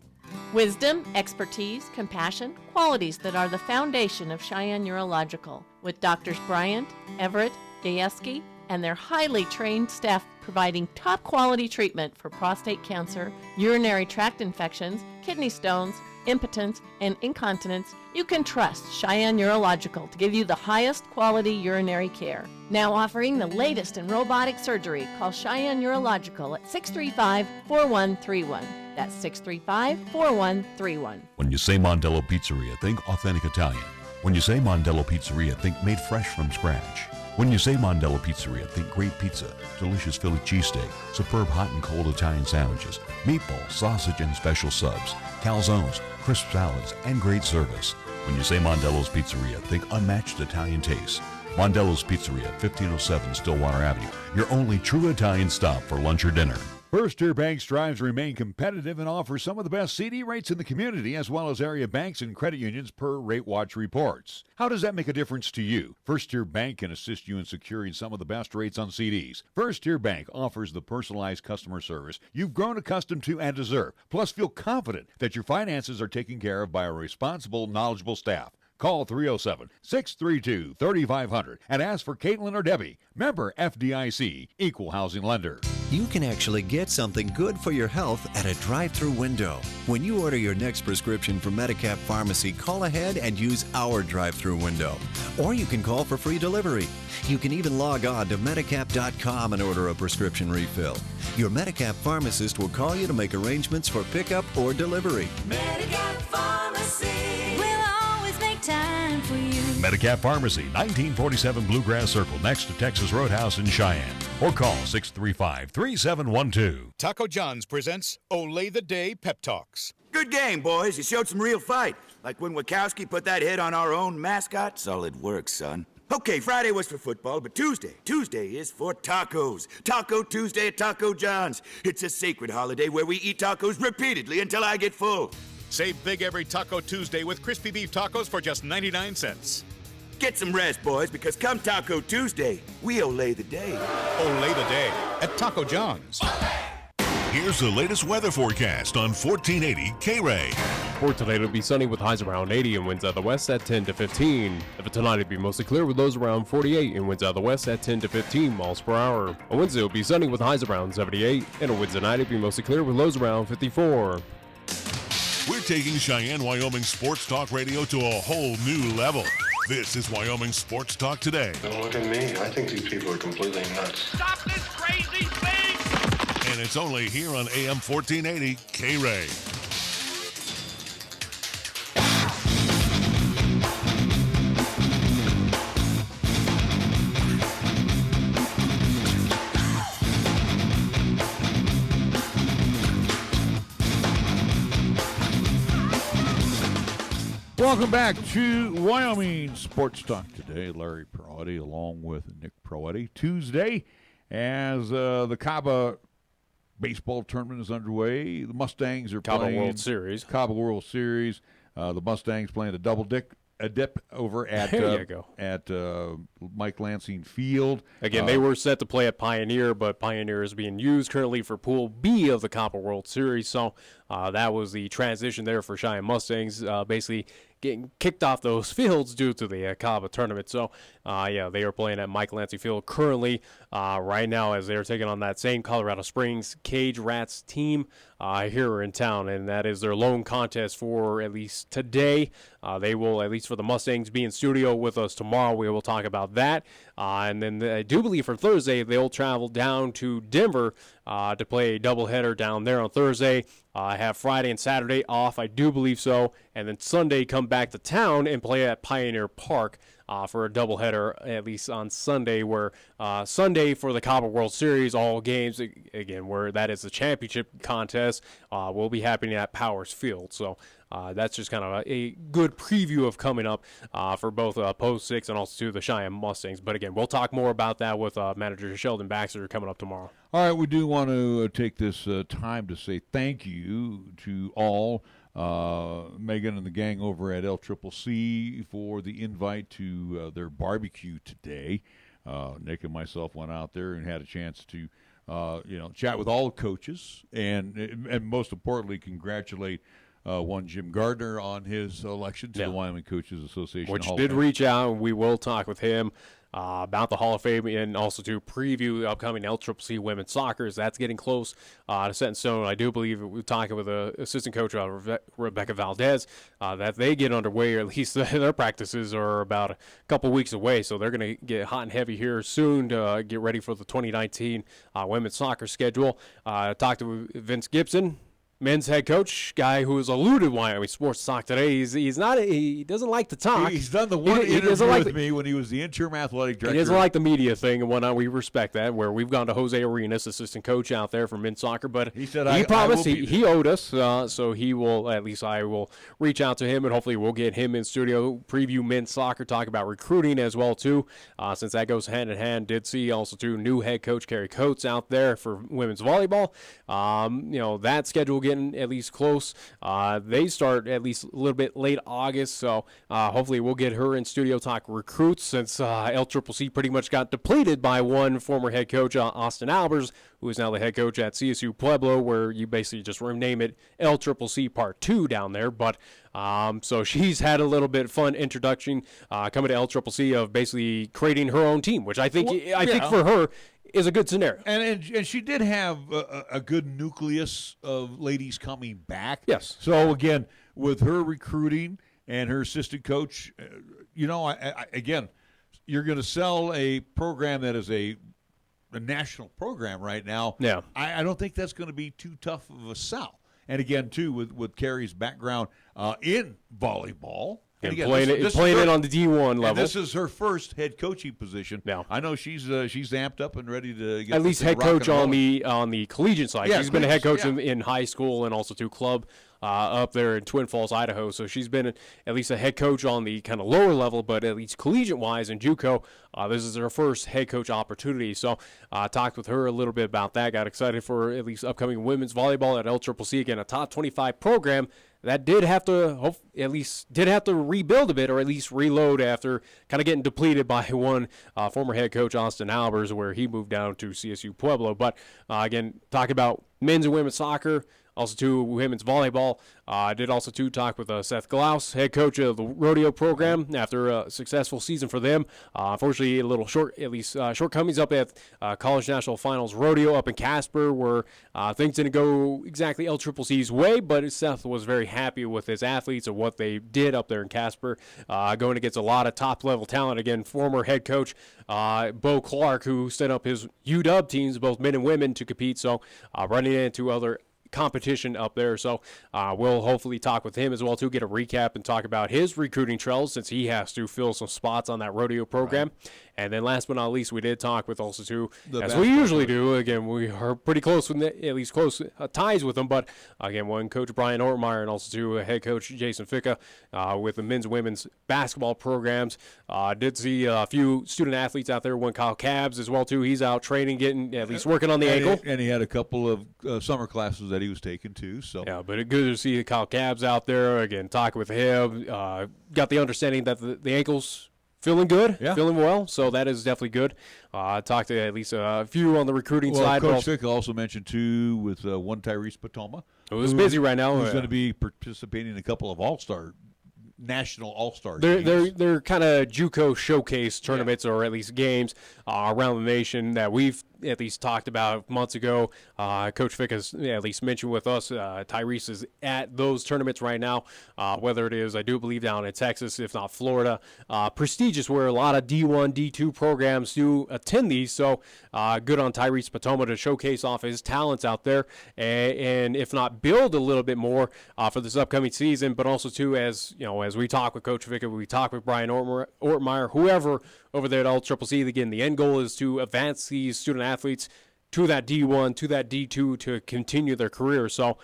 Wisdom, expertise, compassion, qualities that are the foundation of Cheyenne Urological. With Doctors Bryant, Everett, Gajewski, and their highly trained staff providing top quality treatment for prostate cancer, urinary tract infections, kidney stones, impotence, and incontinence, you can trust Cheyenne Urological to give you the highest quality urinary care. Now offering the latest in robotic surgery, call Cheyenne Urological at 635-4131. That's 635-4131. When you say Mondello Pizzeria, think authentic Italian. When you say Mondello Pizzeria, think made fresh from scratch. When you say Mondello Pizzeria, think great pizza, delicious Philly cheesesteak, superb hot and cold Italian sandwiches, meatballs, sausage, and special subs, calzones, crisp salads, and great service. When you say Mondello's Pizzeria, think unmatched Italian taste. Mondello's Pizzeria, 1507 Stillwater Avenue, your only true Italian stop for lunch or dinner. First Tier Bank strives to remain competitive and offers some of the best CD rates in the community, as well as area banks and credit unions per Rate Watch reports. How does that make a difference to you? First Tier Bank can assist you in securing some of the best rates on CDs. First Tier Bank offers the personalized customer service you've grown accustomed to and deserve. Plus, feel confident that your finances are taken care of by a responsible, knowledgeable staff. Call 307-632-3500 and ask for Caitlin or Debbie. Member FDIC, Equal Housing Lender. You can actually get something good for your health at a drive-through window. When you order your next prescription from Medicap Pharmacy, call ahead and use our drive-through window. Or you can call for free delivery. You can even log on to Medicap.com and order a prescription refill. Your Medicap pharmacist will call you to make arrangements for pickup or delivery. Medicap Pharmacy. Time for you. Medicap Pharmacy, 1947 Bluegrass Circle, next to Texas Roadhouse in Cheyenne. Or call 635-3712. Taco John's presents Olay the Day Pep Talks. Good game, boys. You showed some real fight. Like when Wachowski put that hit on our own mascot. Solid work, son. Okay, Friday was for football, but Tuesday is for tacos. Taco Tuesday at Taco John's. It's a sacred holiday where we eat tacos repeatedly until I get full. Save big every Taco Tuesday with crispy beef tacos for just 99 cents. Get some rest, boys, because come Taco Tuesday, we olay the day. Olay the day at Taco John's. Here's the latest weather forecast on 1480 KRAE. For today, it'll be sunny with highs around 80 and winds out of the west at 10 to 15. For tonight, it'll be mostly clear with lows around 48 and winds out of the west at 10 to 15 miles per hour. On Wednesday, it'll be sunny with highs around 78, and on Wednesday night, it'll be mostly clear with lows around 54. We're taking Cheyenne, Wyoming Sports Talk Radio to a whole new level. This is Wyoming Sports Talk Today. Don't look at me. I think these people are completely nuts. Stop this crazy thing! And it's only here on AM 1480 KRAE. Welcome back to Wyoming Sports Talk Today. Larry Perotti along with Nick Perotti. Tuesday, as the Cabo baseball tournament is underway, the Mustangs are Cabo playing World Series. Cabo World Series. The Mustangs playing a dip over at There you go. at Mike Lansing Field. Again, they were set to play at Pioneer, but Pioneer is being used currently for Pool B of the Copper World Series. So that was the transition there for Cheyenne Mustangs, basically getting kicked off those fields due to the Cabo tournament. So, yeah, they are playing at Mike Lansing Field currently right now as they're taking on that same Colorado Springs Cage Rats team here in town, and that is their lone contest for at least today. They will, at least for the Mustangs, be in studio with us tomorrow. We will talk about that. And then I do believe for Thursday, they'll travel down to Denver to play a doubleheader down there on Thursday. Have Friday and Saturday off, I do believe so. And then Sunday, come back to town and play at Pioneer Park for a doubleheader, at least on Sunday, where Sunday for the Cabo World Series, all games, again, where that is the championship contest, will be happening at Powers Field. So that's just kind of a good preview of coming up for both Post 6 and also the Cheyenne Mustangs. But again, we'll talk more about that with manager Sheldon Baxter coming up tomorrow. All right, we do want to take this time to say thank you to all, Megan and the gang over at LCCC for the invite to their barbecue today. Nick and myself went out there and had a chance to, chat with all the coaches and most importantly, congratulate one Jim Gardner on his election to the Wyoming Coaches Association. Which did reach out, and we will talk with him about the Hall of Fame and also to preview the upcoming LCCC women's soccer. That's getting close to set in stone. I do believe we're talking with assistant coach Rebecca Valdez that they get underway, or at least their practices are about a couple weeks away. So they're going to get hot and heavy here soon to get ready for the 2019 women's soccer schedule. Talked to Vince Gibson, men's head coach, guy who has alluded Wyoming Sports Talk today. He doesn't like to talk. He's done the one interview with me when he was the interim athletic director. He doesn't like the media thing and whatnot. We respect that, where we've gone to Jose Arenas, assistant coach out there for men's soccer. But he said he promised he owed us, so he will, at least I will reach out to him, and hopefully we'll get him in studio, preview men's soccer, talk about recruiting as well, too, since that goes hand in hand. Did see also, too, new head coach Kerry Coates out there for women's volleyball. That schedule getting at least close. They start at least a little bit late August, so hopefully we'll get her in studio talk recruits, since LCCC pretty much got depleted by one former head coach, Austin Albers, who is now the head coach at CSU Pueblo, where you basically just rename it LCCC Part 2 down there. But so she's had a little bit fun introduction coming to LCCC of basically creating her own team, which I think for her is a good scenario. And she did have a good nucleus of ladies coming back. Yes. So, again, with her recruiting and her assistant coach, again, you're going to sell a program that is a national program right now. Yeah. I don't think that's going to be too tough of a sell. And, again, too, with Carrie's background in volleyball. And again, playing it on the D1 level. And this is her first head coaching position. Yeah. I know she's amped up and ready to get at least head coach on the collegiate side. Yeah, she's been a head coach in high school and also to club up there in Twin Falls, Idaho. So she's been at least a head coach on the kind of lower level, but at least collegiate-wise in JUCO, this is her first head coach opportunity. So talked with her a little bit about that. Got excited for at least upcoming women's volleyball at LCCC. Again, a top 25 program that did have to rebuild a bit, or at least reload after kind of getting depleted by one former head coach, Austin Albers, where he moved down to CSU Pueblo. But again, talking about men's and women's soccer, Also, too, women's volleyball. I did also, too, talk with Seth Glaus, head coach of the rodeo program, after a successful season for them. Unfortunately, a little shortcomings up at College National Finals Rodeo up in Casper, where things didn't go exactly LCCC's way, but Seth was very happy with his athletes and what they did up there in Casper, going against a lot of top-level talent. Again, former head coach Bo Clark, who set up his UW teams, both men and women, to compete, so running into other competition up there. So we'll hopefully talk with him as well, to get a recap and talk about his recruiting trails, since he has to fill some spots on that rodeo program. Right. And then last but not least, we did talk with also, too, as we usually do. Again, we are pretty close, with at least close ties with them. But, again, one Coach Brian Ortmeyer and also, too, head coach Jason Ficca with the men's and women's basketball programs. Did see a few student athletes out there. One Kyle Cabs as well, too. He's out training, getting at least working on the ankle. And he had a couple of summer classes that he was taking, too. So yeah, but it's good to see Kyle Cabs out there. Again, talking with him. Got the understanding that the ankle's feeling good, feeling well, so that is definitely good. Talked to at least a few on the recruiting side. Coach Fick also mentioned, too, with one Tyrese Patoma. Who's busy right now. Who's going to be participating in a couple of national all-star games. They're kind of JUCO showcase tournaments, or at least games around the nation that we've at least talked about months ago. Coach Fick has at least mentioned with us, Tyrese is at those tournaments right now, whether it is, I do believe, down in Texas, if not Florida. Prestigious, where a lot of D1, D2 programs do attend these, so good on Tyrese Patoma to showcase off his talents out there, and if not build a little bit more for this upcoming season, but also, too, as we talk with Coach Fick, we talk with Brian Ortmeyer, whoever over there at LCCC. Again, the end goal is to advance these student athletes to that D1, to that D2, to continue their career. So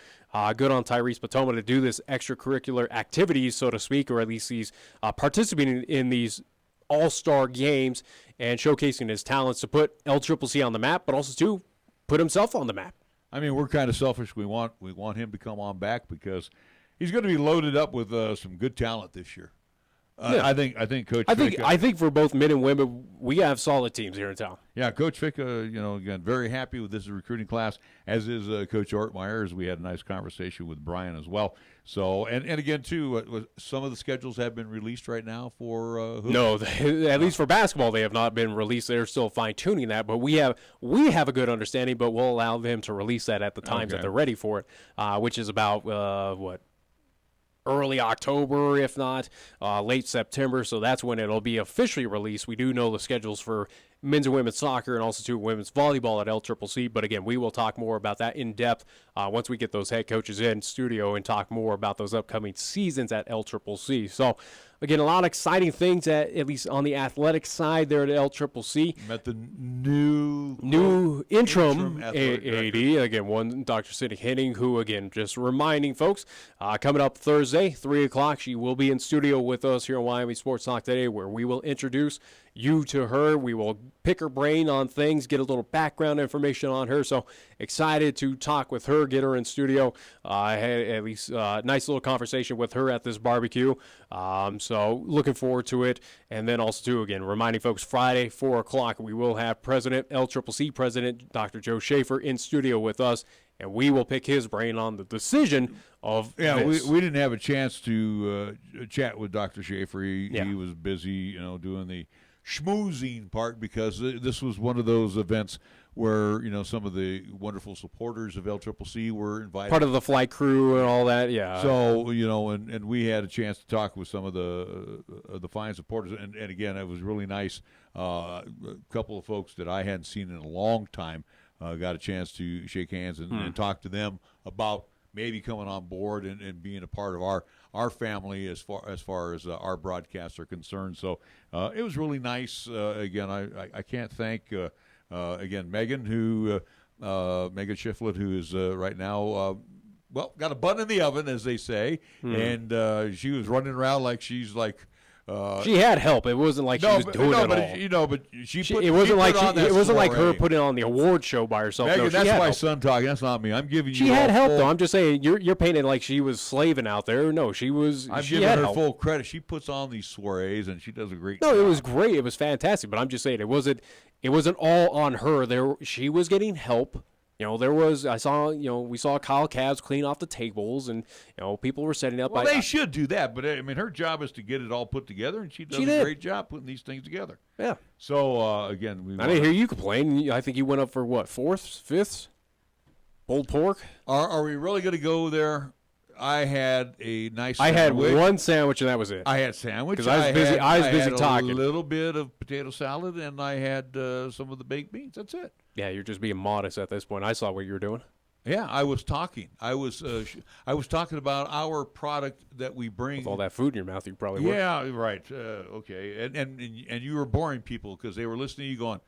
good on Tyrese Patoma to do this extracurricular activities, so to speak, or at least he's participating in these all-star games and showcasing his talents to put LCCC on the map, but also to put himself on the map. I mean, we're kind of selfish. We want him to come on back because he's going to be loaded up with some good talent this year. I think Coach. I think for both men and women, we have solid teams here in town. Yeah, Coach Ficca, again, very happy with this recruiting class, as is Coach Ortmeyer, as we had a nice conversation with Brian as well. So, and again, too, some of the schedules have been released right now for hoops? No, at least for basketball, they have not been released. They're still fine-tuning that, but we have a good understanding, but we'll allow them to release that at the times that they're ready for it, which is about, early October, if not late September, so that's when it'll be officially released. We do know the schedules for men's and women's soccer and also women's volleyball at LCCC, but again, we will talk more about that in depth once we get those head coaches in studio and talk more about those upcoming seasons at LCCC. So again, a lot of exciting things at least on the athletic side there at LCCC. Met the new interim AD, again, one Dr. Cindy Henning, who, again, just reminding folks, coming up Thursday, 3 o'clock, she will be in studio with us here on Wyoming Sports Talk today, where we will introduce you to her. We will pick her brain on things, get a little background information on her. So excited to talk with her, get her in studio. I had at least a nice little conversation with her at this barbecue. So looking forward to it. And then also, too, again, reminding folks, Friday, 4 o'clock, we will have LCCC President Dr. Joe Schaefer in studio with us, and we will pick his brain on the decision of this. We didn't have a chance to chat with Dr. Schaefer. He was busy, doing the schmoozing part, because this was one of those events where some of the wonderful supporters of LCCC were invited, part of the flight crew and all that. Yeah. So and we had a chance to talk with some of the fine supporters, and again, it was really nice. A couple of folks that I hadn't seen in a long time got a chance to shake hands and talk to them about maybe coming on board and being a part of our family as far as our broadcasts are concerned. So it was really nice. Again, I can't thank again Megan Megan Shiflett, who is right now got a bun in the oven, as they say, and she was running around like she's like. She had help. It wasn't like she was doing it all. But it wasn't like her putting on the award show by herself. Megan, that's my son talking. That's not me. I'm giving you. She had help, though. I'm just saying you're painting like she was slaving out there. No, she was. I'm giving her full credit. She puts on these soirees and she does a great job. No, it was great. It was fantastic. But I'm just saying it wasn't all on her. She was getting help You know, we saw Kyle Cabs clean off the tables, and, you know, people were setting up. Well, they should do that, but, I mean, her job is to get it all put together, and she does a great job putting these things together. Yeah. So, again, I didn't hear you complain. I think you went up for, what, 4th, 5th? Pulled pork? Are we really going to go there? I had a nice sandwich. I had one sandwich, and that was it. I had sandwich. Because I was busy talking. A little bit of potato salad, and I had some of the baked beans. That's it. Yeah, you're just being modest at this point. I saw what you were doing. Yeah, I was talking. I was talking about our product that we bring. With all that food in your mouth, you probably would. Yeah, right. Okay, and you were boring people because they were listening to you going,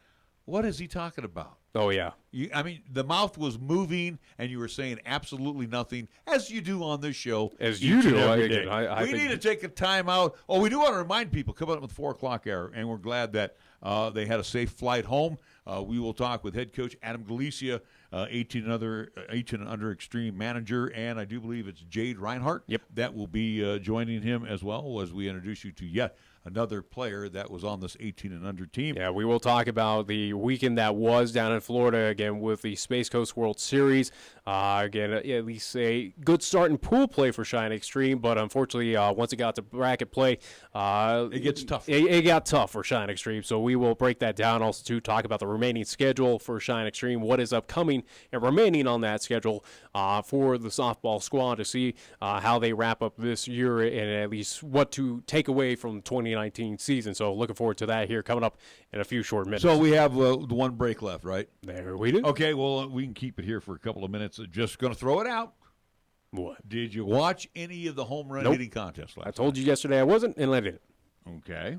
what is he talking about? Oh, yeah. I mean, the mouth was moving, and you were saying absolutely nothing, as you do on this show. As you do. We need to take a time out. Oh, we do want to remind people, come up with 4 o'clock hour, and we're glad that they had a safe flight home. We will talk with head coach Adam Galicia, 18 and under extreme manager, and I do believe it's Jade Reinhardt. Yep. That will be joining him as well as we introduce you to yet another player that was on this 18 and under team. Yeah, we will talk about the weekend that was down in Florida, again, with the Space Coast World Series. Again, at least a good start in pool play for Cheyenne Extreme, but unfortunately, once it got to bracket play, it gets tough. It got tough for Cheyenne Extreme, so we will break that down also to talk about the remaining schedule for Cheyenne Extreme, what is upcoming and remaining on that schedule for the softball squad to see how they wrap up this year and at least what to take away from the 2019 season. So looking forward to that here coming up in a few short minutes. So we have the one break left, right? There we do. Okay, well, we can keep it here for a couple of minutes. Just going to throw it out. What? Did you watch any of the home run hitting contest last night? I told you yesterday I wasn't, and I didn't. Okay.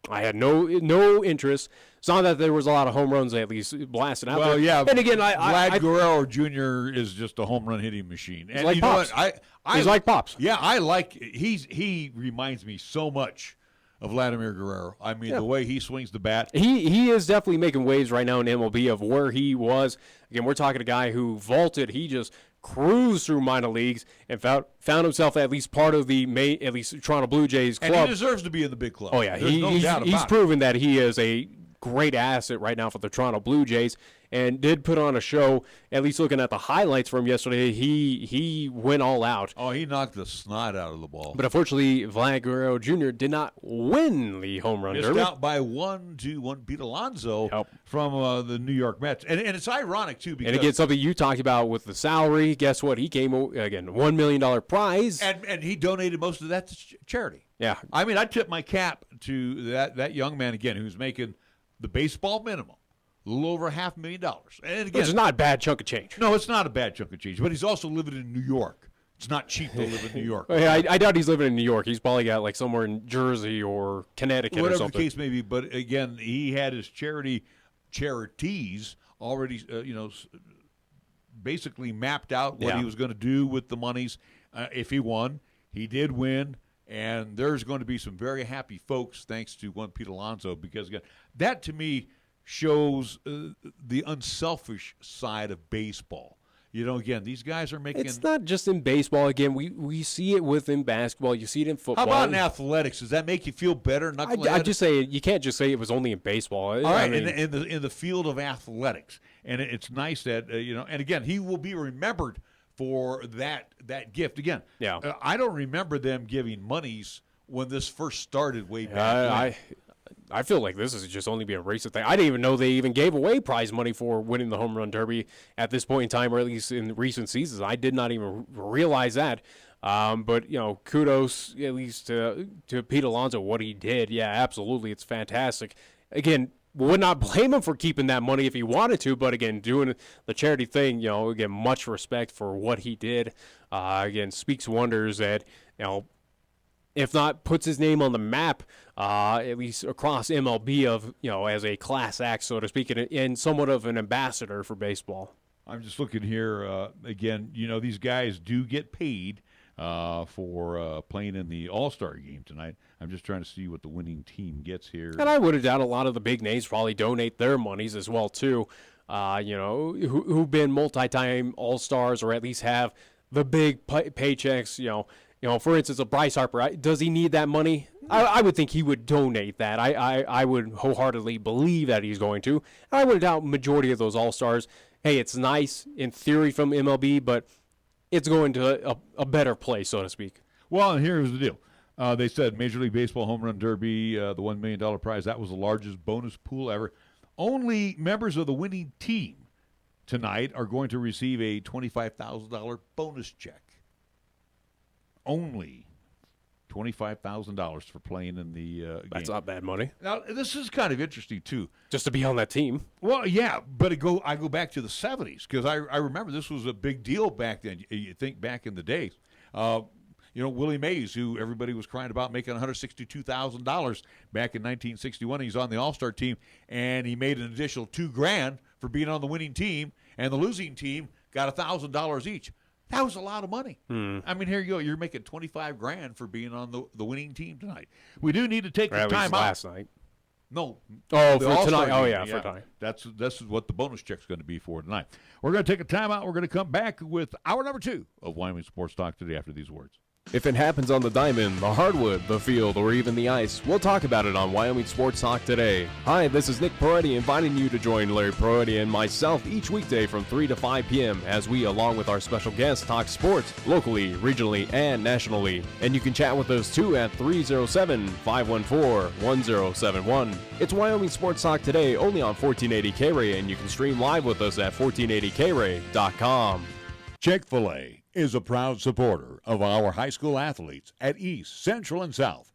I had no interest. It's not that there was a lot of home runs at least blasting out there. Well, yeah. And again, Vlad Guerrero Jr. is just a home run hitting machine. And like you Pops. know what? He's like Pops. Yeah, I like. He reminds me so much of Vladimir Guerrero. I mean, the way he swings the bat. He is definitely making waves right now in MLB of where he was. Again, we're talking a guy who vaulted. He just cruised through minor leagues and found himself at least part of the at least Toronto Blue Jays club. And he deserves to be in the big club. Oh, yeah. He's proven that he is a great asset right now for the Toronto Blue Jays and did put on a show. At least looking at the highlights from yesterday, he went all out. Oh, he knocked the snot out of the ball. But unfortunately, Vlad Guerrero Jr. did not win the home run derby. Missed out by 1-2, Pete Alonso from the New York Mets. And it's ironic, too. Because and again, something you talked about with the salary. Guess what? He came, again, $1 million prize. And he donated most of that to charity. Yeah. I mean, I tip my cap to that young man, again, who's making the baseball minimum. A little over $500,000. And again, it's not a bad chunk of change. No, it's not a bad chunk of change. But he's also living in New York. It's not cheap to live in New York. I doubt he's living in New York. He's probably got like somewhere in Jersey or Connecticut or something. Whatever the case may be. But again, he had his charities already, basically mapped out what he was going to do with the monies if he won. He did win. And there's going to be some very happy folks thanks to one Pete Alonso because, again, that to me shows the unselfish side of baseball. Again, these guys are making. It's not just in baseball. Again, we see it within basketball. You see it in football. How about in athletics? Does that make you feel better? I just say you can't just say it was only in baseball. All right, in the field of athletics, and it's nice that and again, he will be remembered for that gift. Again, I don't remember them giving monies when this first started way back. I feel like this is just only being a recent thing. I didn't even know they even gave away prize money for winning the home run derby at this point in time, or at least in recent seasons. I did not even realize that. But kudos at least to Pete Alonso, what he did. Yeah, absolutely, it's fantastic. Again, would not blame him for keeping that money if he wanted to, but again, doing the charity thing, again, much respect for what he did. Again, speaks wonders that if not puts his name on the map, at least across MLB of, as a class act, so to speak, and somewhat of an ambassador for baseball. I'm just looking here, again, these guys do get paid for playing in the All-Star game tonight. I'm just trying to see what the winning team gets here. And I would have doubt a lot of the big names probably donate their monies as well, too, who've been multi-time All-Stars or at least have the big paychecks, for instance, a Bryce Harper, does he need that money? I would think he would donate that. I would wholeheartedly believe that he's going to. I would doubt majority of those All-Stars hey, it's nice in theory from MLB, but it's going to a better place, so to speak. Well, here's the deal. They said Major League Baseball Home Run Derby, the $1 million prize, that was the largest bonus pool ever. Only members of the winning team tonight are going to receive a $25,000 bonus check. Only $25,000 for playing in the game. That's not bad money. Now, this is kind of interesting, too. Just to be on that team. Well, yeah, but I go back to the 70s because I remember this was a big deal back then. You think back in the days. Willie Mays, who everybody was crying about making $162,000 back in 1961. He's on the All-Star team, and he made an additional $2,000 for being on the winning team, and the losing team got $1,000 each. That was a lot of money. I mean, here you go. You're making $25,000 for being on the winning team tonight. We do need to take the time out. Last night. No. Oh, for tonight. Game. Oh, yeah, for tonight. This is what the bonus check's going to be for tonight. We're going to take a timeout. We're going to come back with hour number 2 of Wyoming Sports Talk today after these words. If it happens on the diamond, the hardwood, the field, or even the ice, we'll talk about it on Wyoming Sports Talk today. Hi, this is Nick Peretti inviting you to join Larry Peretti and myself each weekday from 3 to 5 p.m. as we, along with our special guests, talk sports locally, regionally, and nationally. And you can chat with us too at 307-514-1071. It's Wyoming Sports Talk today only on 1480 KRAE, and you can stream live with us at 1480krae.com. Chick-fil-A is a proud supporter of our high school athletes at East, Central, and South.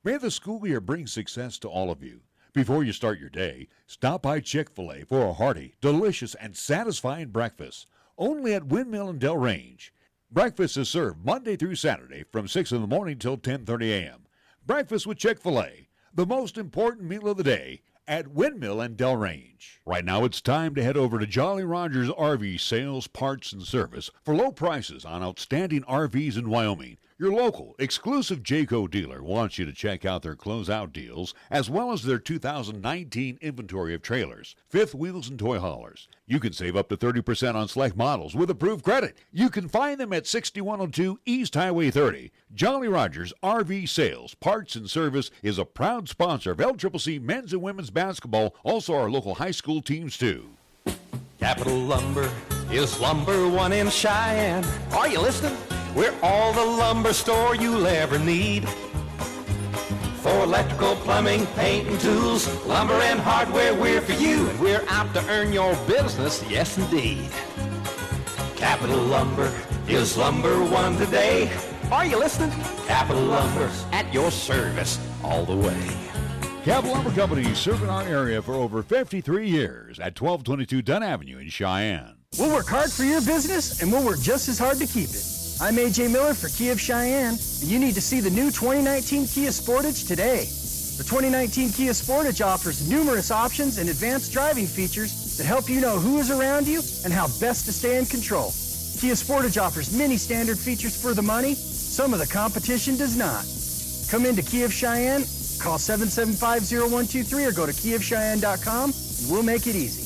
May the school year bring success to all of you. Before you start your day, stop by Chick-fil-A for a hearty, delicious, and satisfying breakfast. Only at Windmill and Del Range. Breakfast is served Monday through Saturday from 6 in the morning till 10:30 a.m. Breakfast with Chick-fil-A, the most important meal of the day, at Windmill and Del Range. Right now it's time to head over to Jolly Rogers RV Sales, Parts, and Service for low prices on outstanding RVs in Wyoming. Your local, exclusive Jayco dealer wants you to check out their closeout deals as well as their 2019 inventory of trailers, fifth wheels, and toy haulers. You can save up to 30% on select models with approved credit. You can find them at 6102 East Highway 30. Jolly Rogers RV Sales, Parts, and Service is a proud sponsor of LCCC men's and women's basketball, also our local high school teams too. Capital Lumber is number one in Cheyenne. Are you listening? We're all the lumber store you'll ever need. For electrical, plumbing, paint, and tools, lumber and hardware, we're for you. And we're out to earn your business, yes indeed. Capital Lumber is number one today. Are you listening? Capital Lumber's at your service all the way. Capital Lumber Company serving our area for over 53 years at 1222 Dunn Avenue in Cheyenne. We'll work hard for your business, and we'll work just as hard to keep it. I'm A.J. Miller for Kia of Cheyenne, and you need to see the new 2019 Kia Sportage today. The 2019 Kia Sportage offers numerous options and advanced driving features that help you know who is around you and how best to stay in control. Kia Sportage offers many standard features for the money. Some of the competition does not. Come into Kia of Cheyenne, call 775-0123 or go to kiaofcheyenne.com, and we'll make it easy.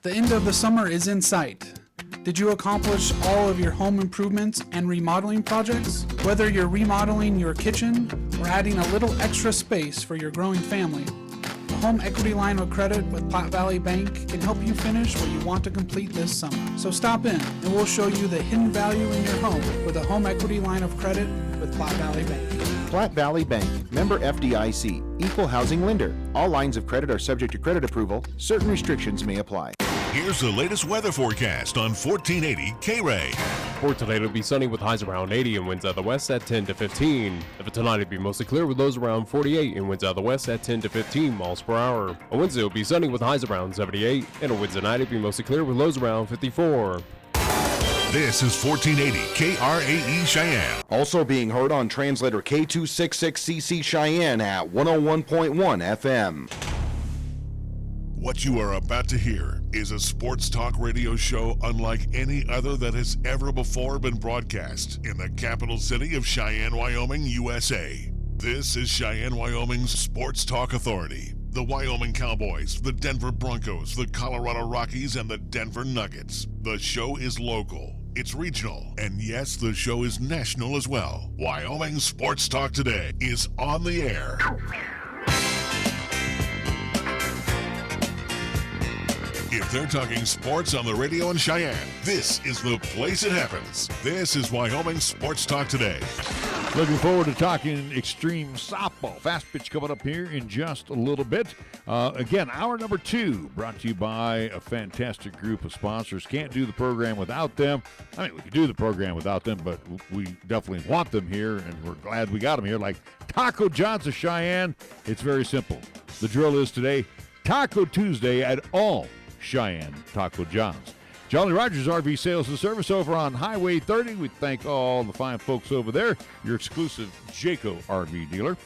The end of the summer is in sight. Did you accomplish all of your home improvements and remodeling projects? Whether you're remodeling your kitchen or adding a little extra space for your growing family, a home equity line of credit with Platte Valley Bank can help you finish what you want to complete this summer. So stop in and we'll show you the hidden value in your home with a home equity line of credit with Platte Valley Bank. Platte Valley Bank, member FDIC, equal housing lender. All lines of credit are subject to credit approval. Certain restrictions may apply. Here's the latest weather forecast on 1480 KRAE. For tonight, it'll be sunny with highs around 80 and winds out of the west at 10 to 15. For tonight, it'll be mostly clear with lows around 48 and winds out of the west at 10 to 15 miles per hour. On Wednesday, it'll be sunny with highs around 78, and on Wednesday night, it'll be mostly clear with lows around 54. This is 1480 KRAE Cheyenne. Also being heard on translator K266CC Cheyenne at 101.1 FM. What you are about to hear is a sports talk radio show unlike any other that has ever before been broadcast in the capital city of Cheyenne, Wyoming, USA. This is Cheyenne, Wyoming's Sports Talk Authority. The Wyoming Cowboys, the Denver Broncos, the Colorado Rockies, and the Denver Nuggets. The show is local, it's regional, and yes, the show is national as well. Wyoming Sports Talk Today is on the air. If they're talking sports on the radio in Cheyenne, this is the place it happens. This is Wyoming Sports Talk Today. Looking forward to talking extreme softball. Fast pitch coming up here in just a little bit. Again, hour number 2 brought to you by a fantastic group of sponsors. Can't do the program without them. I mean, we could do the program without them, but we definitely want them here, and we're glad we got them here. Like Taco John's of Cheyenne. It's very simple. The drill is today, Taco Tuesday at all Cheyenne Taco John's. Jolly Rogers RV Sales and Service over on Highway 30. We thank all the fine folks over there. Your exclusive Jayco RV dealer.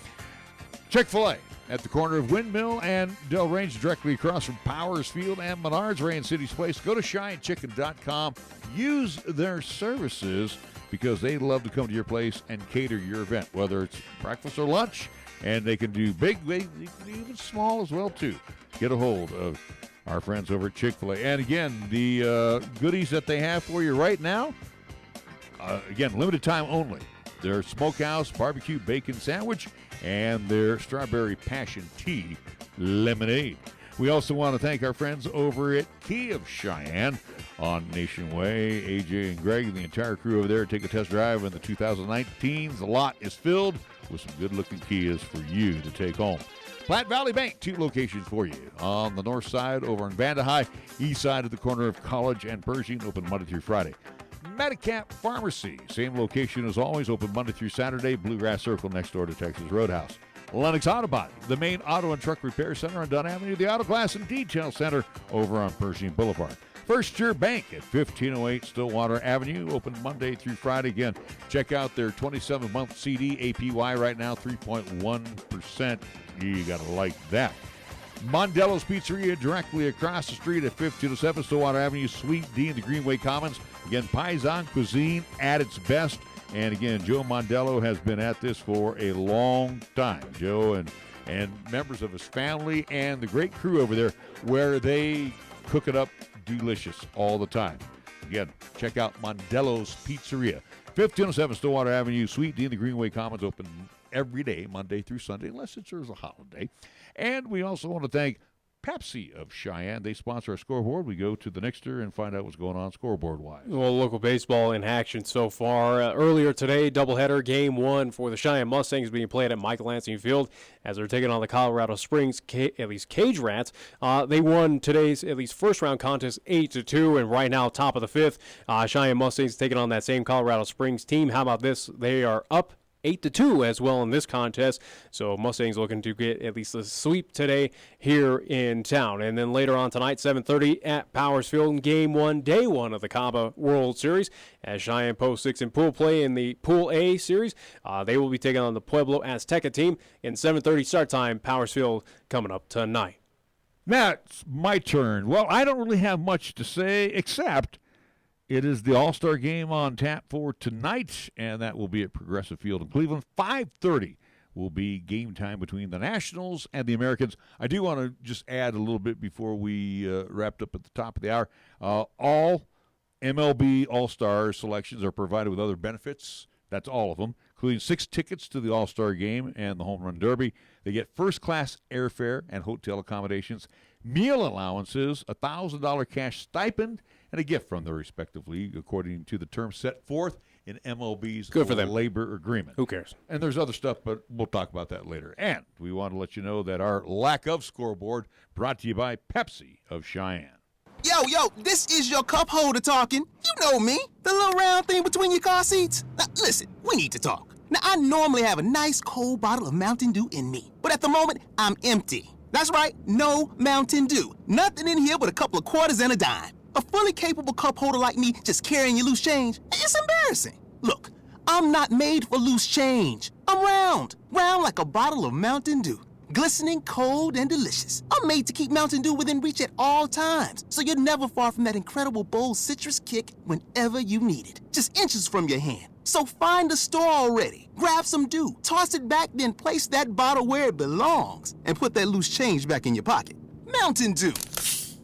Chick-fil-A at the corner of Windmill and Del Range, directly across from Powers Field and Menards, Rain City's Place. Go to CheyenneChicken.com. Use their services because they love to come to your place and cater your event, whether it's breakfast or lunch. And they can do big, they can do even small as well, too. Get a hold of our friends over at Chick-fil-A. And again, the goodies that they have for you right now, again, limited time only. Their Smokehouse Barbecue Bacon Sandwich and their Strawberry Passion Tea Lemonade. We also want to thank our friends over at Kia of Cheyenne on Nation Way. AJ and Greg and the entire crew over there take a test drive in the 2019s. The lot is filled with some good-looking Kias for you to take home. Platte Valley Bank, 2 locations for you. On the north side over in Vandehigh, east side at the corner of College and Pershing, open Monday through Friday. Medicap Pharmacy, same location as always, open Monday through Saturday, Bluegrass Circle next door to Texas Roadhouse. Lennox Auto Body, the main auto and truck repair center on Dunn Avenue, the Auto Glass and Detail Center over on Pershing Boulevard. First Year Bank at 1508 Stillwater Avenue, open Monday through Friday. Again, check out their 27-month CD APY right now, 3.1%. You got to like that. Mondello's Pizzeria directly across the street at 1507 Stillwater Avenue, Suite D in the Greenway Commons. Again, Paisan cuisine at its best. And again, Joe Mondello has been at this for a long time. Joe and members of his family and the great crew over there where they cook it up delicious all the time. Again, check out Mondello's Pizzeria. 1507 Stillwater Avenue, Suite D in the Greenway Commons, open every day, Monday through Sunday, unless there's a holiday. And we also want to thank Pepsi of Cheyenne. They sponsor our scoreboard. We go to the Nixter and find out what's going on scoreboard-wise. Well, local baseball in action so far. Earlier today, doubleheader, Game 1 for the Cheyenne Mustangs being played at Michael Lansing Field as they're taking on the Colorado Springs, Cage Rats. They won today's, first-round contest 8-2, and right now, top of the 5th. Cheyenne Mustangs taking on that same Colorado Springs team. How about this? They are up 8-2 as well in this contest. So Mustangs looking to get at least a sweep today here in town. And then later on tonight, 7:30 at Powers Field, Game 1, Day 1 of the CABA World Series. As Cheyenne post 6 in pool play in the Pool A series, they will be taking on the Pueblo Azteca team in 7:30 start time. Powers Field coming up tonight. Now it's my turn. Well, I don't really have much to say except it is the All-Star Game on tap for tonight, and that will be at Progressive Field in Cleveland. 5:30 will be game time between the Nationals and the Americans. I do want to just add a little bit before we wrapped up at the top of the hour. All MLB All-Star selections are provided with other benefits. That's all of them, including 6 tickets to the All-Star Game and the Home Run Derby. They get first-class airfare and hotel accommodations, meal allowances, a $1,000 cash stipend, and a gift from their respective league, according to the terms set forth in MLB's Good for them. labor agreement. Who cares? And there's other stuff, but we'll talk about that later. And we want to let you know that our lack of scoreboard brought to you by Pepsi of Cheyenne. Yo, this is your cup holder talking. You know me, the little round thing between your car seats. Now, listen, we need to talk. Now, I normally have a nice cold bottle of Mountain Dew in me, but at the moment, I'm empty. That's right, no Mountain Dew. Nothing in here but a couple of quarters and a dime. A fully capable cup holder like me just carrying your loose change, it's embarrassing. Look, I'm not made for loose change. I'm round like a bottle of Mountain Dew. Glistening, cold, and delicious. I'm made to keep Mountain Dew within reach at all times, so you're never far from that incredible bold citrus kick whenever you need it. Just inches from your hand. So find the store already, grab some Dew, toss it back, then place that bottle where it belongs, and put that loose change back in your pocket. Mountain Dew.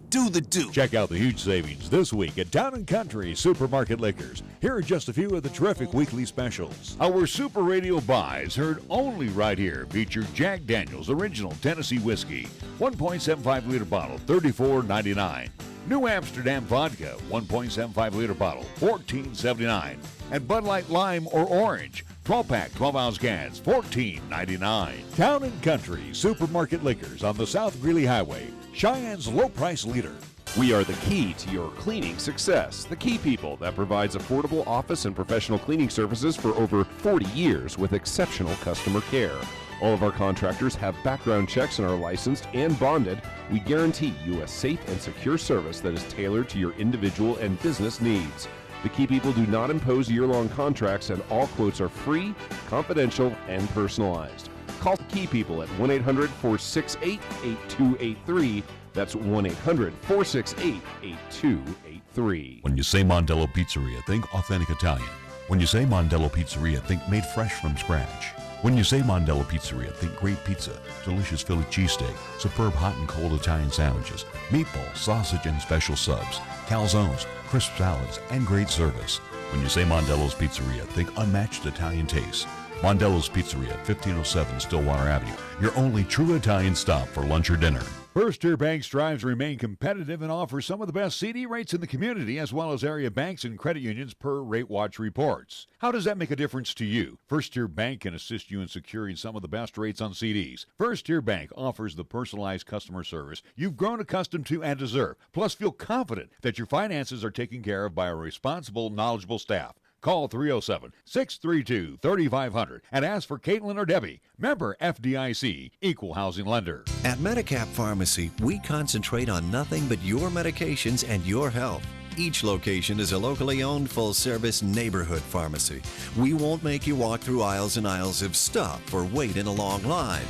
Do the Dew. Check out the huge savings this week at Town & Country Supermarket Liquors. Here are just a few of the terrific weekly specials. Our Super Radio buys, heard only right here, feature Jack Daniel's Original Tennessee Whiskey, 1.75-liter bottle, $34.99. New Amsterdam Vodka, 1.75-liter bottle, $14.79. And Bud Light Lime or Orange, 12-pack, 12-ounce cans, $14.99. Town and Country Supermarket Liquors on the South Greeley Highway, Cheyenne's low-price leader. We are the key to your cleaning success. The Key People that provides affordable office and professional cleaning services for over 40 years with exceptional customer care. All of our contractors have background checks and are licensed and bonded. We guarantee you a safe and secure service that is tailored to your individual and business needs. The Key People do not impose year-long contracts, and all quotes are free, confidential, and personalized. Call the Key People at 1-800-468-8283. That's 1-800-468-8283. When you say Mondello Pizzeria, think authentic Italian. When you say Mondello Pizzeria, think made fresh from scratch. When you say Mondello Pizzeria, think great pizza, delicious Philly cheesesteak, superb hot and cold Italian sandwiches, meatballs, sausage, and special subs, calzones, crisp salads, and great service. When you say Mondello's Pizzeria, think unmatched Italian taste. Mondello's Pizzeria, 1507 Stillwater Avenue, your only true Italian stop for lunch or dinner. First Tier Bank strives to remain competitive and offer some of the best CD rates in the community, as well as area banks and credit unions per Rate Watch reports. How does that make a difference to you? First Tier Bank can assist you in securing some of the best rates on CDs. First Tier Bank offers the personalized customer service you've grown accustomed to and deserve. Plus, feel confident that your finances are taken care of by a responsible, knowledgeable staff. Call 307-632-3500 and ask for Caitlin or Debbie. Member FDIC, Equal Housing Lender. At Medicap Pharmacy, we concentrate on nothing but your medications and your health. Each location is a locally owned, full-service neighborhood pharmacy. We won't make you walk through aisles and aisles of stuff or wait in a long line.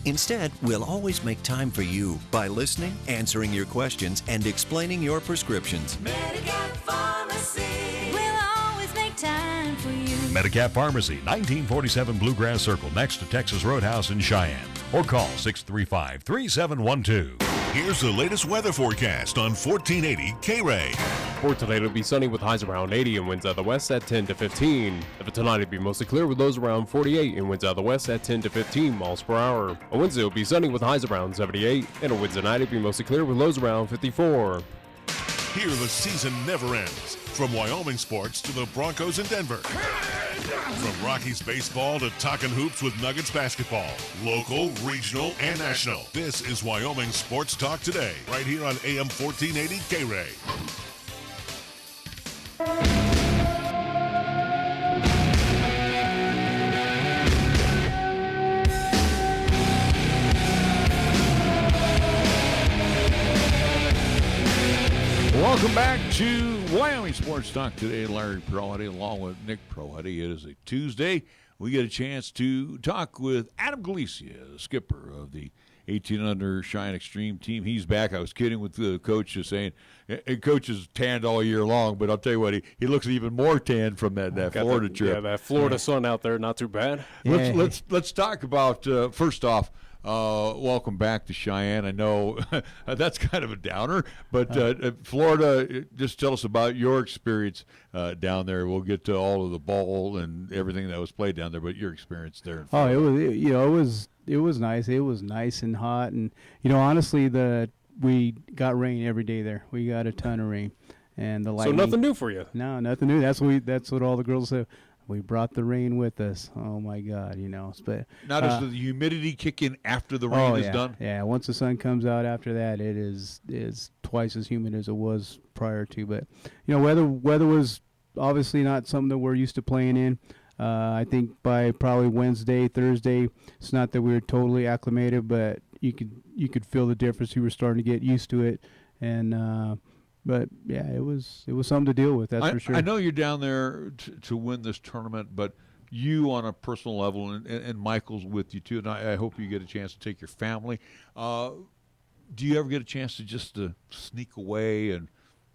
Instead, we'll always make time for you by listening, answering your questions, and explaining your prescriptions. Medicap Pharmacy. We'll always make time for you. Medicap Pharmacy, 1947 Bluegrass Circle, next to Texas Roadhouse in Cheyenne. Or call 635-3712. Here's the latest weather forecast on 1480 KRAE. For today, it'll be sunny with highs around 80 and winds out of the west at 10 to 15. For tonight, it'll be mostly clear with lows around 48 and winds out of the west at 10 to 15 miles per hour. On Wednesday, it'll be sunny with highs around 78, and on Wednesday night, it'll be mostly clear with lows around 54. Here, the season never ends. From Wyoming sports to the Broncos in Denver. From Rockies baseball to talking hoops with Nuggets basketball. Local, regional, and national. This is Wyoming Sports Talk Today, right here on AM 1480 KRAE. Welcome back to Wyoming Sports Talk Today. Larry Prohady along with Nick Prohady. It is a Tuesday. We get a chance to talk with Adam Galicia, the skipper of the 18-under Cheyenne Extreme team. He's back. I was kidding with the coach, just saying, and coach is tanned all year long, but I'll tell you what, he looks even more tanned from that Florida trip. Yeah, that Florida sun out there, not too bad. Let's talk about, first off, welcome back to Cheyenne. I know that's kind of a downer, but Florida, just tell us about your experience down there. We'll get to all of the ball and everything that was played down there, but your experience there. In Florida. It was nice. It was nice and hot, and honestly, we got rain every day there. We got a ton of rain, and the lightning. So nothing new for you. No, nothing new. That's what all the girls say. We brought the rain with us. Oh my God, But now does the humidity kick in after the rain is done? Yeah, once the sun comes out after that, it is twice as humid as it was prior to. But weather was obviously not something that we're used to playing in. I think by probably Wednesday, Thursday, it's not that we were totally acclimated, but you could feel the difference. You were starting to get used to it, and. But yeah, it was something to deal with. That's for sure. I know you're down there to win this tournament, but you on a personal level, and Michael's with you too. And I hope you get a chance to take your family. Do you ever get a chance to just sneak away, and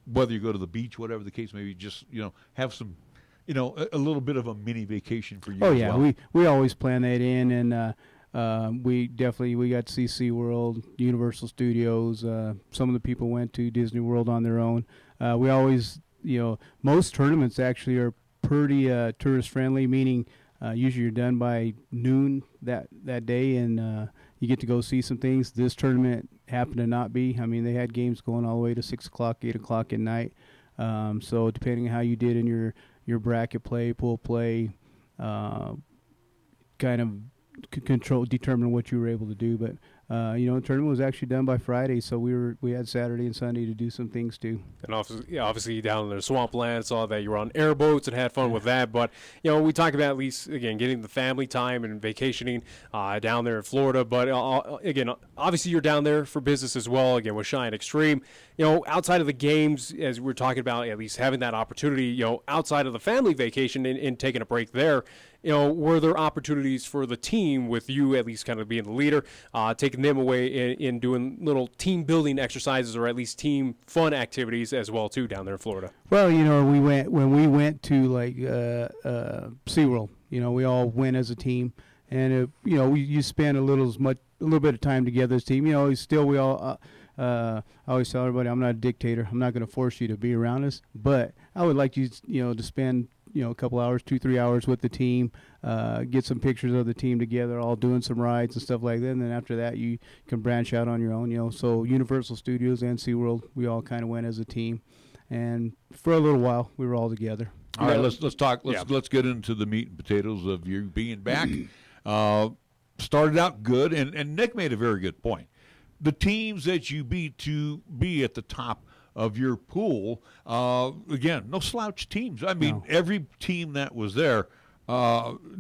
whether you go to the beach, whatever the case may be, just have some, a little bit of a mini vacation for you? Oh as yeah, well? we always plan that in, and. We got to see SeaWorld, Universal Studios. Some of the people went to Disney World on their own. We always, most tournaments actually are pretty tourist friendly, meaning usually you're done by noon that day, and you get to go see some things. This tournament happened to not be. I mean, they had games going all the way to 6 o'clock, 8 o'clock at night. So depending on how you did in your bracket play, pool play, kind of determine what you were able to do. But the tournament was actually done by Friday, so we had Saturday and Sunday to do some things too. And obviously down in the swampland, saw that you were on airboats and had fun with that. But we talk about at least again getting the family time and vacationing down there in Florida. But again, obviously you're down there for business as well. Again with Cheyenne Extreme, outside of the games, as we're talking about, at least having that opportunity, outside of the family vacation and taking a break there. Were there opportunities for the team with you at least kind of being the leader, taking them away in doing little team building exercises or at least team fun activities as well too down there in Florida? Well, when we went to like SeaWorld, we all went as a team, and you spend a little bit of time together as a team. We all. I always tell everybody, I'm not a dictator. I'm not going to force you to be around us, but I would like you, to spend a couple hours, 2-3 hours with the team, get some pictures of the team together, all doing some rides and stuff like that. And then after that, you can branch out on your own. So Universal Studios and SeaWorld, we all kind of went as a team, and for a little while, we were all together. All right, let's talk. Let's get into the meat and potatoes of you being back. Started out good, and Nick made a very good point. The teams that you beat to be at the top of your pool, again, no slouch teams. I mean, every team that was there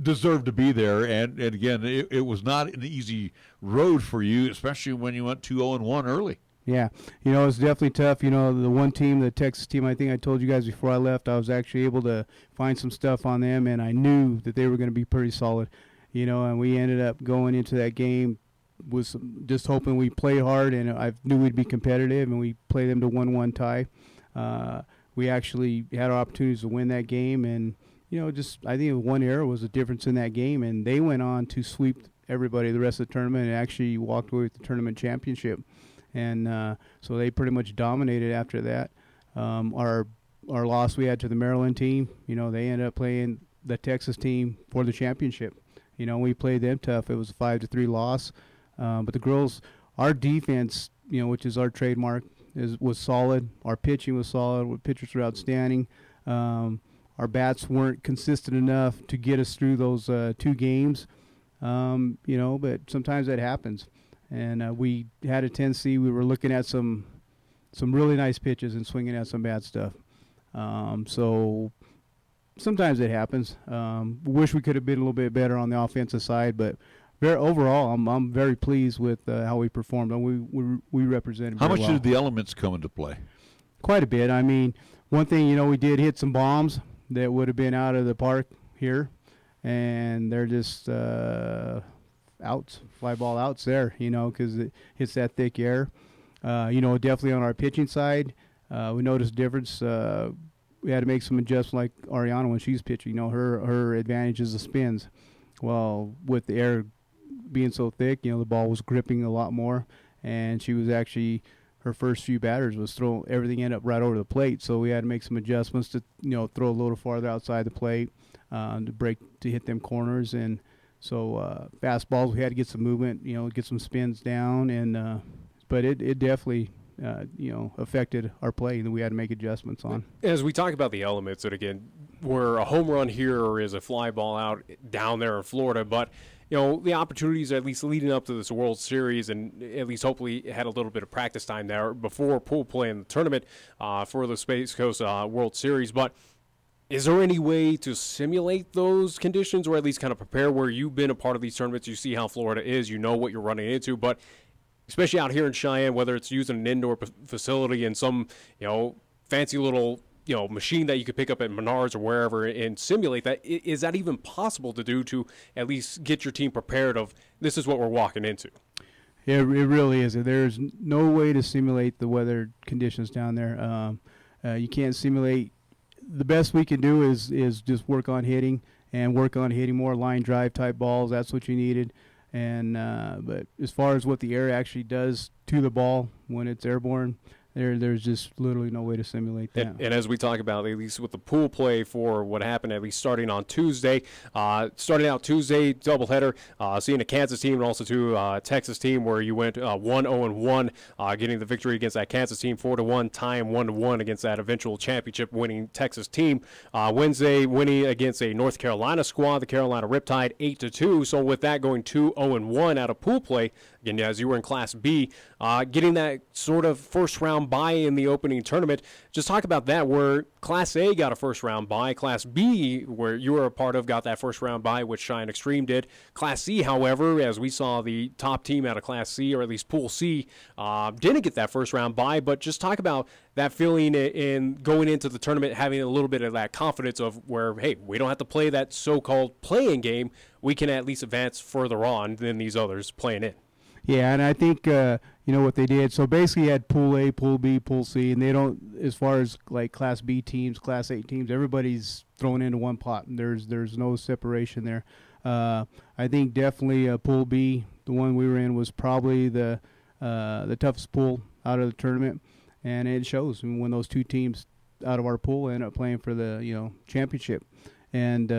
deserved to be there. And again, it was not an easy road for you, especially when you went 2-0-1 early. Yeah, it's definitely tough. The one team, the Texas team, I think I told you guys before I left, I was actually able to find some stuff on them, and I knew that they were going to be pretty solid. And we ended up going into that game was just hoping we play hard, and I knew we'd be competitive, and we played them to 1-1 tie. We actually had our opportunities to win that game, and I think one error was the difference in that game, and they went on to sweep everybody the rest of the tournament and actually walked away with the tournament championship. And so they pretty much dominated after that. Our loss we had to the Maryland team, they ended up playing the Texas team for the championship. We played them tough. It was a 5-3 loss. But the girls, our defense, which is our trademark, was solid. Our pitching was solid. Our pitchers were outstanding. Our bats weren't consistent enough to get us through those 2 games, but sometimes that happens. And we had a tendency. We were looking at some really nice pitches and swinging at some bad stuff. So sometimes it happens. Wish we could have been a little bit better on the offensive side, but overall, I'm very pleased with how we performed, and we represented. How much well. did the elements come into play? Quite a bit. I mean, one thing we did hit some bombs that would have been out of the park here, and they're just outs, fly ball outs there. Because it hits that thick air. Definitely on our pitching side, we noticed a difference. We had to make some adjustments, like Ariana when she's pitching. Her advantage is the spins. Well, with the air being so thick, the ball was gripping a lot more, and she was actually, her first few batters was throwing everything up right over the plate. So we had to make some adjustments to throw a little farther outside the plate to hit them corners. And so fastballs, we had to get some movement, get some spins down, and but it definitely affected our play, and we had to make adjustments on. As we talk about the elements, and again, where a home run here is a fly ball out down there in Florida, but the opportunities at least leading up to this World Series, and at least hopefully had a little bit of practice time there before pool play in the tournament for the Space Coast World Series. But is there any way to simulate those conditions, or at least kind of prepare where you've been a part of these tournaments? You see how Florida is, what you're running into, but especially out here in Cheyenne, whether it's using an indoor facility and some fancy little machine that you could pick up at Menards or wherever and simulate that. Is that even possible to do, to at least get your team prepared of this is what we're walking into? It really is. There's no way to simulate the weather conditions down there. You can't simulate. The best we can do is just work on hitting more line drive type balls. That's what you needed. And but as far as what the air actually does to the ball when it's airborne, there's just literally no way to simulate that. And as we talk about, at least with the pool play for what happened, at least starting on Tuesday, doubleheader, seeing a Kansas team and also to Texas team where you went 1-0-1, getting the victory against that Kansas team 4-1, tying 1-1 against that eventual championship winning Texas team. Wednesday winning against a North Carolina squad, the Carolina Riptide 8-2. So with that going 2-0-1 out of pool play, again, as you were in Class B, getting that sort of first-round bye in the opening tournament. Just talk about that, where Class A got a first-round bye. Class B, where you were a part of, got that first-round bye, which Cheyenne Extreme did. Class C, however, as we saw the top team out of Class C, or at least Pool C, didn't get that first-round bye. But just talk about that feeling in going into the tournament, having a little bit of that confidence of where, hey, we don't have to play that so-called playing game. We can at least advance further on than these others playing in. Yeah, and I think what they did. So basically, you had Pool A, Pool B, Pool C, and they don't, as far as like Class B teams, Class A teams, everybody's thrown into one pot. There's no separation there. I think definitely Pool B, the one we were in, was probably the toughest pool out of the tournament, and it shows when those two teams out of our pool end up playing for the championship, and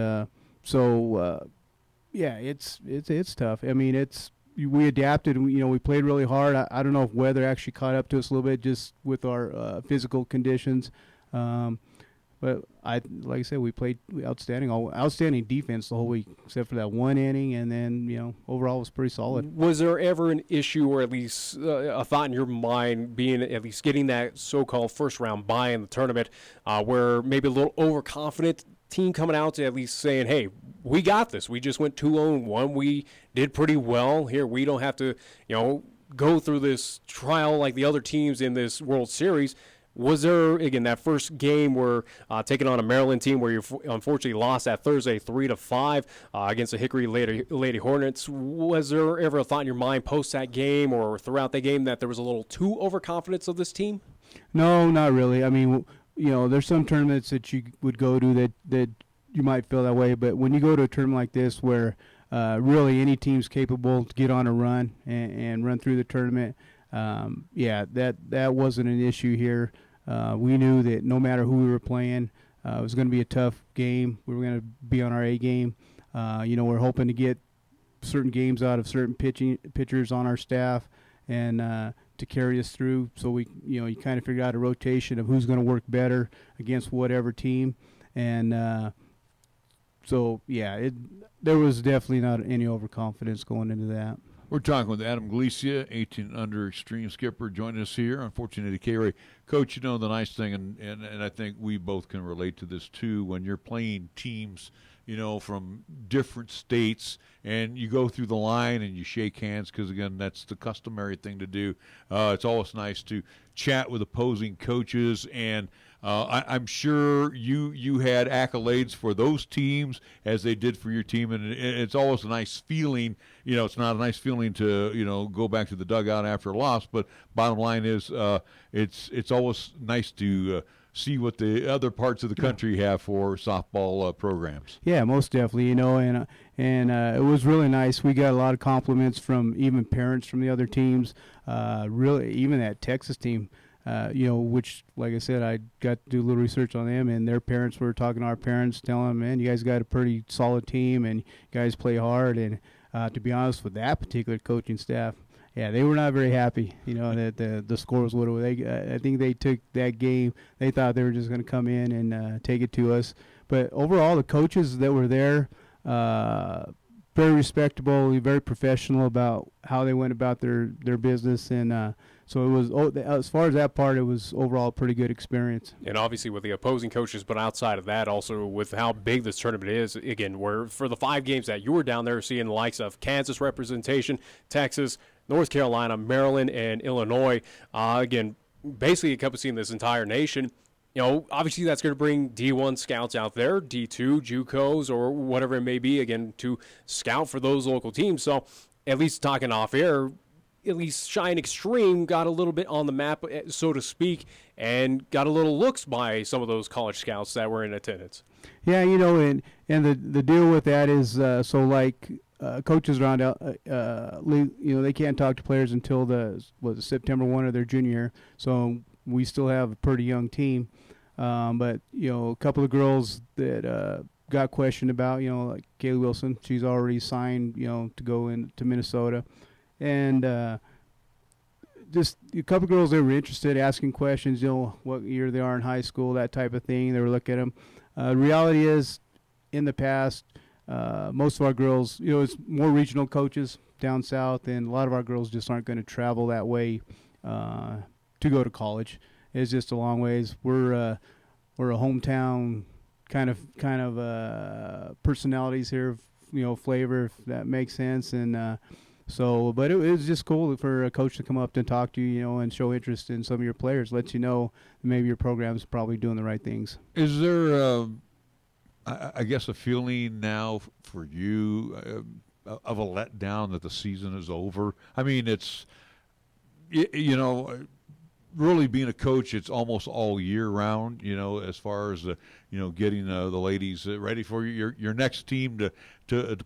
yeah, it's tough. I mean, we adapted. We played really hard. I don't know if weather actually caught up to us a little bit just with our physical conditions. But like I said, we played outstanding defense the whole week, except for that one inning, and then overall it was pretty solid. Was there ever an issue, or at least a thought in your mind, being at least getting that so-called first-round bye in the tournament, where maybe a little overconfident team coming out to at least saying, hey, we got this. We just went 2-0-1. We did pretty well here. We don't have to, go through this trial like the other teams in this World Series. Was there, again, that first game where taking on a Maryland team where you unfortunately lost that Thursday 3-5 against the Hickory Lady Hornets? Was there ever a thought in your mind post that game or throughout that game that there was a little too overconfidence of this team? No, not really. I mean, there's some tournaments that you would go to that you might feel that way, but when you go to a tournament like this where really any team's capable to get on a run and run through the tournament, that wasn't an issue here. We knew that no matter who we were playing, it was going to be a tough game. We were going to be on our A game. We're hoping to get certain games out of certain pitchers on our staff and to carry us through. So you kind of figured out a rotation of who's going to work better against whatever team. And there was definitely not any overconfidence going into that. We're talking with Adam Galicia, 18 under extreme skipper, joining us here. Unfortunately, KRAE. Coach, the nice thing, and I think we both can relate to this too, when you're playing teams, from different states, and you go through the line and you shake hands because, again, that's the customary thing to do. It's always nice to chat with opposing coaches, and I'm sure you had accolades for those teams as they did for your team, and it's always a nice feeling. It's not a nice feeling to go back to the dugout after a loss, but bottom line is it's always nice to see what the other parts of the country have for softball programs. Yeah, most definitely. And it was really nice. We got a lot of compliments from even parents from the other teams. Really, even that Texas team. Which, like I said, I got to do a little research on them, and their parents were talking to our parents, telling them, man, you guys got a pretty solid team, and you guys play hard. And to be honest, with that particular coaching staff, they were not very happy, that the score was what it was. I think they took that game. They thought they were just going to come in and take it to us. But overall, the coaches that were there, very respectable, very professional about how they went about their business, and so it was, as far as that part, it was overall a pretty good experience. And obviously with the opposing coaches, but outside of that, also with how big this tournament is, again, where for the 5 games that you were down there seeing the likes of Kansas representation, Texas, North Carolina, Maryland, and Illinois, again, basically encompassing this entire nation. Obviously that's going to bring D1 scouts out there, D2, JUCOs, or whatever it may be, again, to scout for those local teams. So at least talking off air, at least Cheyenne Extreme got a little bit on the map, so to speak, and got a little looks by some of those college scouts that were in attendance. Yeah, and the deal with that is, coaches around, they can't talk to players until September 1 of their junior year. So we still have a pretty young team. But, a couple of girls that got questioned about, like Kaylee Wilson, she's already signed, to go into Minnesota. And just a couple of girls that were interested, asking questions, what year they are in high school, that type of thing. They were looking at them. The reality is, in the past, most of our girls, it's more regional coaches down south, and a lot of our girls just aren't going to travel that way to go to college. It's just a long ways. We're a hometown kind of personalities here, flavor, if that makes sense. And but it was just cool for a coach to come up and talk to you, and show interest in some of your players, let you know maybe your program's probably doing the right things. Is there, I guess, a feeling now for you of a letdown that the season is over? I mean, it's, really being a coach, it's almost all year round, as far as getting the ladies ready for your next team to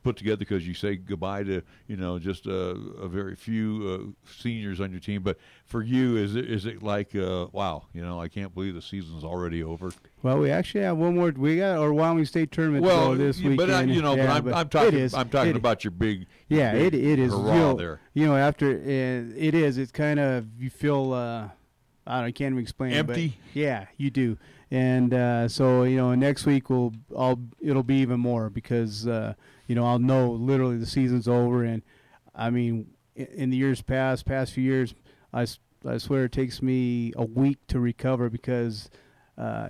put together, because you say goodbye to just a very few seniors on your team. But for you, is it like wow, I can't believe the season's already over? Well, we actually have one more. We got our Wyoming State tournament this weekend. But I'm talking about your big it is hurrah there. After it is, it's kind of, you feel I can't even explain empty. It, but yeah, you do. And so next week it'll be even more, because I'll know literally the season's over. And I mean, in the years past few years, I swear it takes me a week to recover, because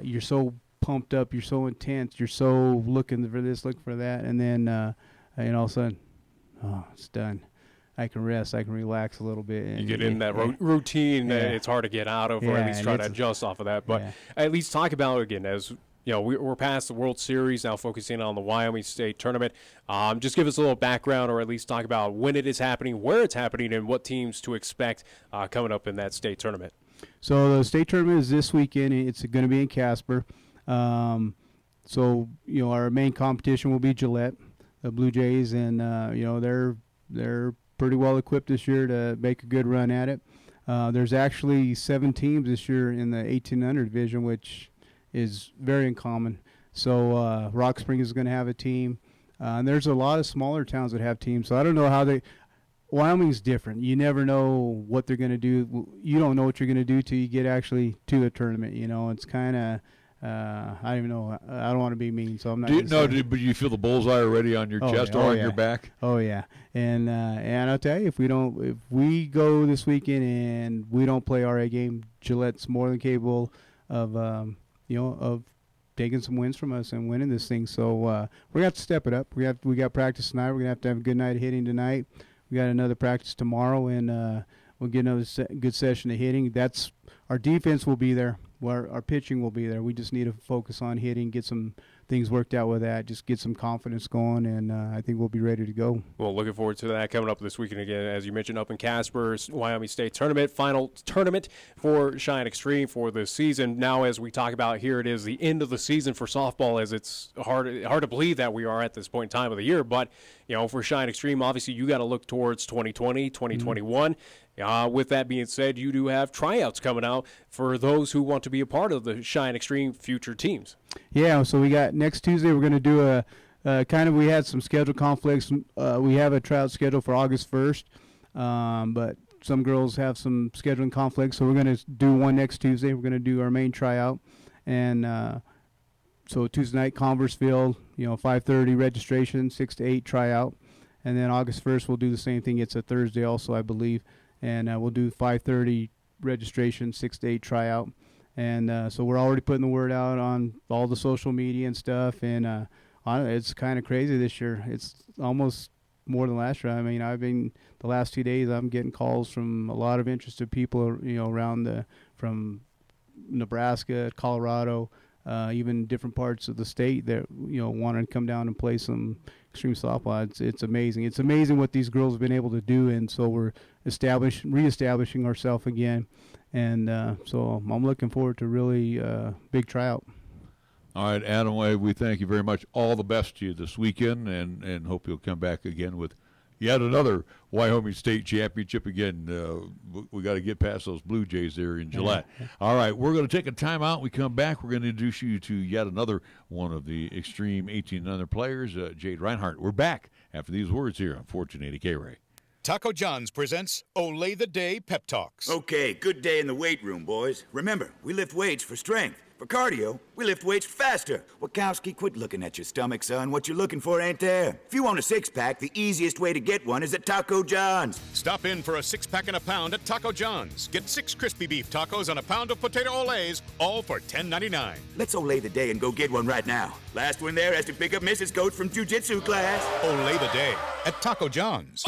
you're so pumped up, you're so intense, you're so looking for this, looking for that, and then all of a sudden, it's done. I can rest, I can relax a little bit. And you get in that routine that it's hard to get out of, or at least try to adjust off of that. But at least talk about it again, as we're past the World Series, now focusing on the Wyoming State Tournament. Just give us a little background, or at least talk about when it is happening, where it's happening, and what teams to expect coming up in that state tournament. So the state tournament is this weekend. It's going to be in Casper. So our main competition will be Gillette, the Blue Jays, and they're pretty well equipped this year to make a good run at it. There's actually 7 teams this year in the 1800 division, which is very uncommon. So Rock Spring is going to have a team. And there's a lot of smaller towns that have teams. So I don't know how Wyoming's different. You never know what they're going to do. You don't know what you're going to do till you get actually to the tournament. It's kind of, I don't even know. I don't want to be mean, so I'm not. But you feel the bullseye already on your chest or on your back? Oh yeah, and I'll tell you, if we go this weekend and we don't play our A game, Gillette's more than capable of of taking some wins from us and winning this thing. So we're gonna have to step it up. We got practice tonight. We're gonna have a good night of hitting tonight. We got another practice tomorrow, and we'll get another good session of hitting. Our defense will be there. Our pitching will be there. We just need to focus on hitting, get some things worked out with that, just get some confidence going, and I think we'll be ready to go. Well, looking forward to that coming up this weekend again, as you mentioned, up in Casper, Wyoming State Tournament, final tournament for Cheyenne Extreme for the season. Now, as we talk about here, it is the end of the season for softball, as it's hard to believe that we are at this point in time of the year. But, for Cheyenne Extreme, obviously you got to look towards 2020, 2021. With that being said, you do have tryouts coming out for those who want to be a part of the Cheyenne Extreme future teams. Yeah, so we got next Tuesday, we're going to do we had some schedule conflicts. We have a tryout scheduled for August 1st, but some girls have some scheduling conflicts, so we're going to do one next Tuesday. We're going to do our main tryout, and so Tuesday night, Converseville, 5:30 registration, 6 to 8 tryout, and then August 1st we'll do the same thing. It's a Thursday also, I believe. And we'll do 5:30 registration, 6 to 8 tryout. And so we're already putting the word out on all the social media and stuff. And it's kind of crazy this year. It's almost more than last year. I mean, the last 2 days, I'm getting calls from a lot of interested people, around from Nebraska, Colorado, even different parts of the state that, want to come down and play some extreme softball. It's amazing. It's amazing what these girls have been able to do, and so we're reestablishing ourselves again, and so I'm looking forward to really big tryout. All right, Adam, we thank you very much. All the best to you this weekend, and hope you'll come back again with Yet another Wyoming State championship again. We got to get past those Blue Jays there in Gillette. All right, we're going to take a timeout. We come back. We're going to introduce you to yet another one of the extreme 18 and under players, Jade Reinhardt. We're back after these words here on 1480 KRAE. Taco John's presents Olay the Day Pep Talks. Okay, good day in the weight room, boys. Remember, we lift weights for strength. For cardio, we lift weights faster. Wachowski, quit looking at your stomach, son. What you're looking for ain't there. If you want a six-pack, the easiest way to get one is at Taco John's. Stop in for a six-pack and a pound at Taco John's. Get 6 crispy beef tacos and a pound of potato olays, all for $10.99. Let's Olay the day and go get one right now. Last one there has to pick up Mrs. Coach from jiu-jitsu class. Olay the day at Taco John's.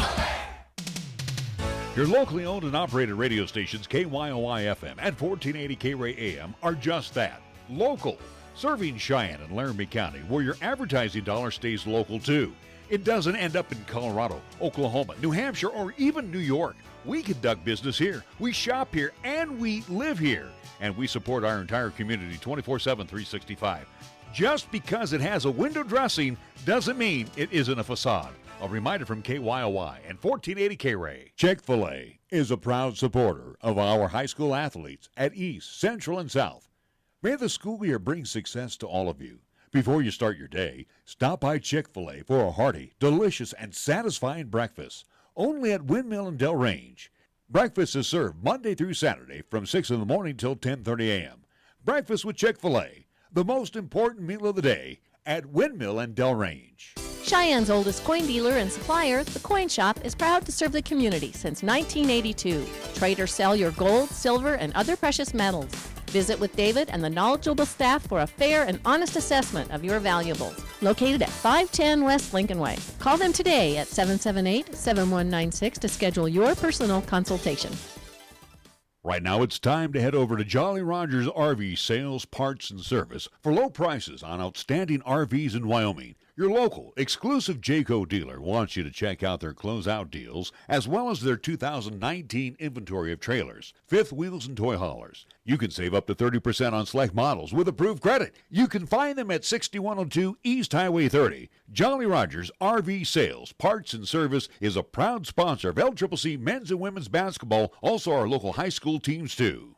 Your locally owned and operated radio stations, KYOI-FM and 1480 KRAE AM, are just that, local, serving Cheyenne and Laramie County, where your advertising dollar stays local too. It doesn't end up in Colorado, Oklahoma, New Hampshire, or even New York. We conduct business here, we shop here, and we live here. And we support our entire community 24/7, 365. Just because it has a window dressing doesn't mean it isn't a facade. A reminder from KYOI and 1480 KRAE. Chick-fil-A is a proud supporter of our high school athletes at East, Central, and South. May the school year bring success to all of you. Before you start your day, stop by Chick-fil-A for a hearty, delicious, and satisfying breakfast. Only at Windmill and Del Range. Breakfast is served Monday through Saturday from 6 in the morning till 10:30 a.m. Breakfast with Chick-fil-A, the most important meal of the day at Windmill and Del Range. Cheyenne's oldest coin dealer and supplier, the Coin Shop, is proud to serve the community since 1982. Trade or sell your gold, silver, and other precious metals. Visit with David and the knowledgeable staff for a fair and honest assessment of your valuables. Located at 510 West Lincoln Way. Call them today at 778-7196 to schedule your personal consultation. Right now it's time to head over to Jolly Rogers RV Sales, Parts, and Service for low prices on outstanding RVs in Wyoming. Your local, exclusive Jayco dealer wants you to check out their closeout deals as well as their 2019 inventory of trailers, fifth wheels, and toy haulers. You can save up to 30% on select models with approved credit. You can find them at 6102 East Highway 30. Jolly Rogers RV Sales, Parts, and Service is a proud sponsor of LCCC men's and women's basketball, also our local high school teams too.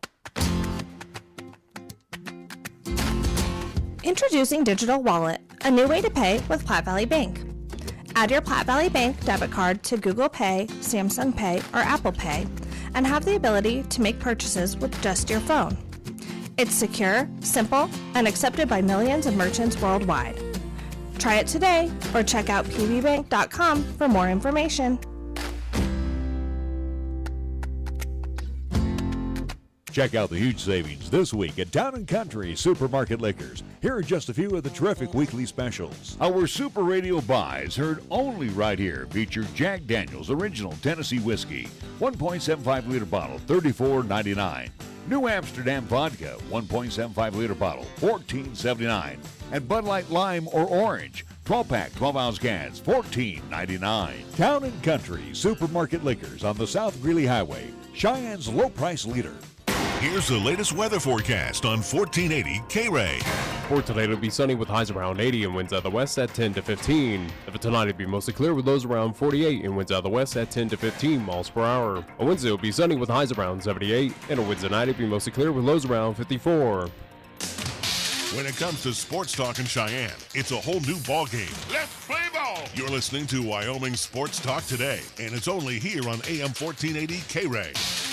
Introducing Digital Wallet, a new way to pay with Platte Valley Bank. Add your Platte Valley Bank debit card to Google Pay, Samsung Pay, or Apple Pay, and have the ability to make purchases with just your phone. It's secure, simple, and accepted by millions of merchants worldwide. Try it today or check out pvbank.com for more information. Check out the huge savings this week at Town & Country Supermarket Liquors. Here are just a few of the terrific weekly specials. Our Super Radio buys, heard only right here, feature Jack Daniel's Original Tennessee Whiskey, 1.75-liter bottle, $34.99. New Amsterdam Vodka, 1.75-liter bottle, $14.79. And Bud Light Lime or Orange, 12-pack, 12-ounce cans, $14.99. Town & Country Supermarket Liquors on the South Greeley Highway, Cheyenne's low-price leader. Here's the latest weather forecast on 1480 KRAE. For tonight, it'll be sunny with highs around 80 and winds out of the west at 10 to 15. For tonight, it'll be mostly clear with lows around 48 and winds out of the west at 10 to 15 miles per hour. On Wednesday, it'll be sunny with highs around 78, and on Wednesday night, it'll be mostly clear with lows around 54. When it comes to sports talk in Cheyenne, it's a whole new ballgame. Let's play ball! You're listening to Wyoming Sports Talk today, and it's only here on AM 1480 KRAE.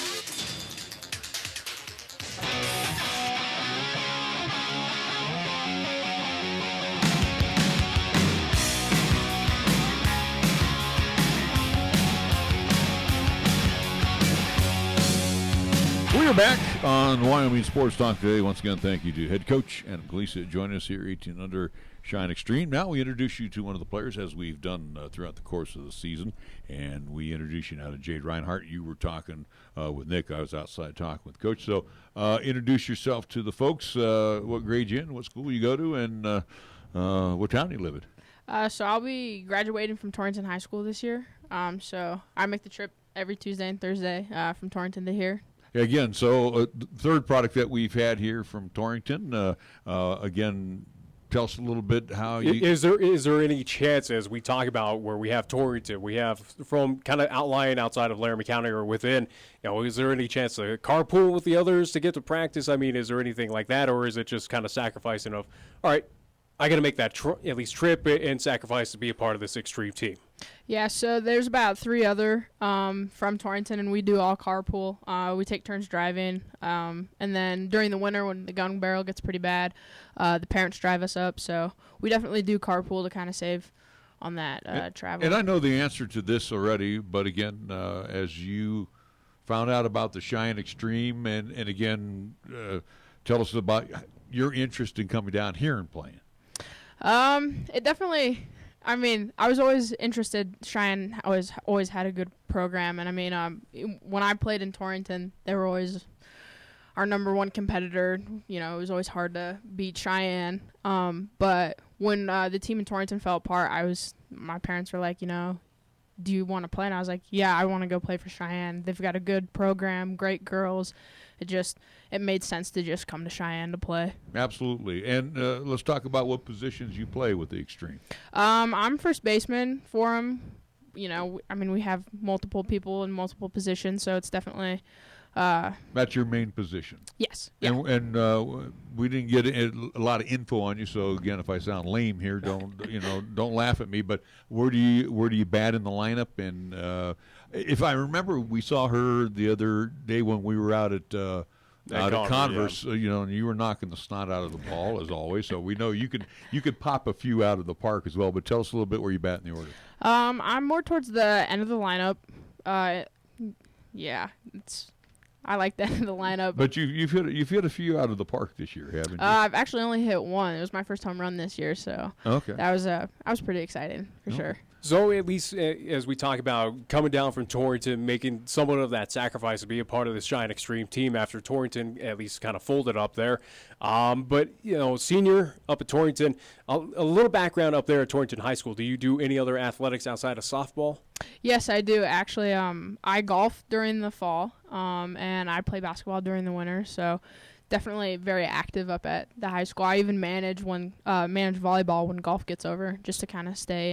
We're back on Wyoming Sports Talk today. Once again, thank you to head coach Adam Galicia joining us here, 18 under Cheyenne Extreme. Now we introduce you to one of the players, as we've done throughout the course of the season, and we introduce you now to Jade Reinhardt. You were talking with Nick. I was outside talking with Coach. So introduce yourself to the folks. What grade you in, what school you go to, and what town you live in. So I'll be graduating from Torrington High School this year. So I make the trip every Tuesday and Thursday from Torrington to here. Again, so the third product that we've had here from Torrington. Again, tell us a little bit how you... Is there any chance, as we talk about where we have Torrington, we have from kind of outlying outside of Laramie County or within, is there any chance to carpool with the others to get to practice? I mean, is there anything like that, or is it just kind of sacrificing of, all right, I got to make that at least trip and sacrifice to be a part of this extreme team? Yeah, so there's about 3 other from Torrington, and we do all carpool. We take turns driving, and then during the winter when the gun barrel gets pretty bad, the parents drive us up. So we definitely do carpool to kind of save on that travel. And I know the answer to this already, but again, as you found out about the Cheyenne Extreme, and again, tell us about your interest in coming down here and playing. It definitely... I mean, I was always interested. Cheyenne always had a good program, and I mean, when I played in Torrington, they were always our number one competitor. It was always hard to beat Cheyenne. But when the team in Torrington fell apart, my parents were like, do you want to play? And I was like, yeah, I want to go play for Cheyenne. They've got a good program, great girls. It made sense to just come to Cheyenne to play. Absolutely. And let's talk about what positions you play with the Extreme. I'm first baseman for them. I mean, we have multiple people in multiple positions, so it's definitely... That's your main position. Yes. Yeah. And we didn't get a lot of info on you, so again, if I sound lame here, don't laugh at me. But where do you bat in the lineup? And if I remember, we saw her the other day when we were out at Converse. Yeah. And you were knocking the snot out of the ball as always. So we know you could pop a few out of the park as well. But tell us a little bit where you bat in the order. I'm more towards the end of the lineup. I like that in the lineup. But you've hit a few out of the park this year, haven't you? I've actually only hit one. It was my first home run this year, so okay. That was I was pretty excited for sure. So at least as we talk about coming down from Torrington, making somewhat of that sacrifice to be a part of this Cheyenne Extreme team after Torrington at least kind of folded up there. But, senior up at Torrington, a little background up there at Torrington High School. Do you do any other athletics outside of softball? Yes, I do. Actually, I golf during the fall, and I play basketball during the winter. So definitely very active up at the high school. I even manage volleyball when golf gets over, just to kind of stay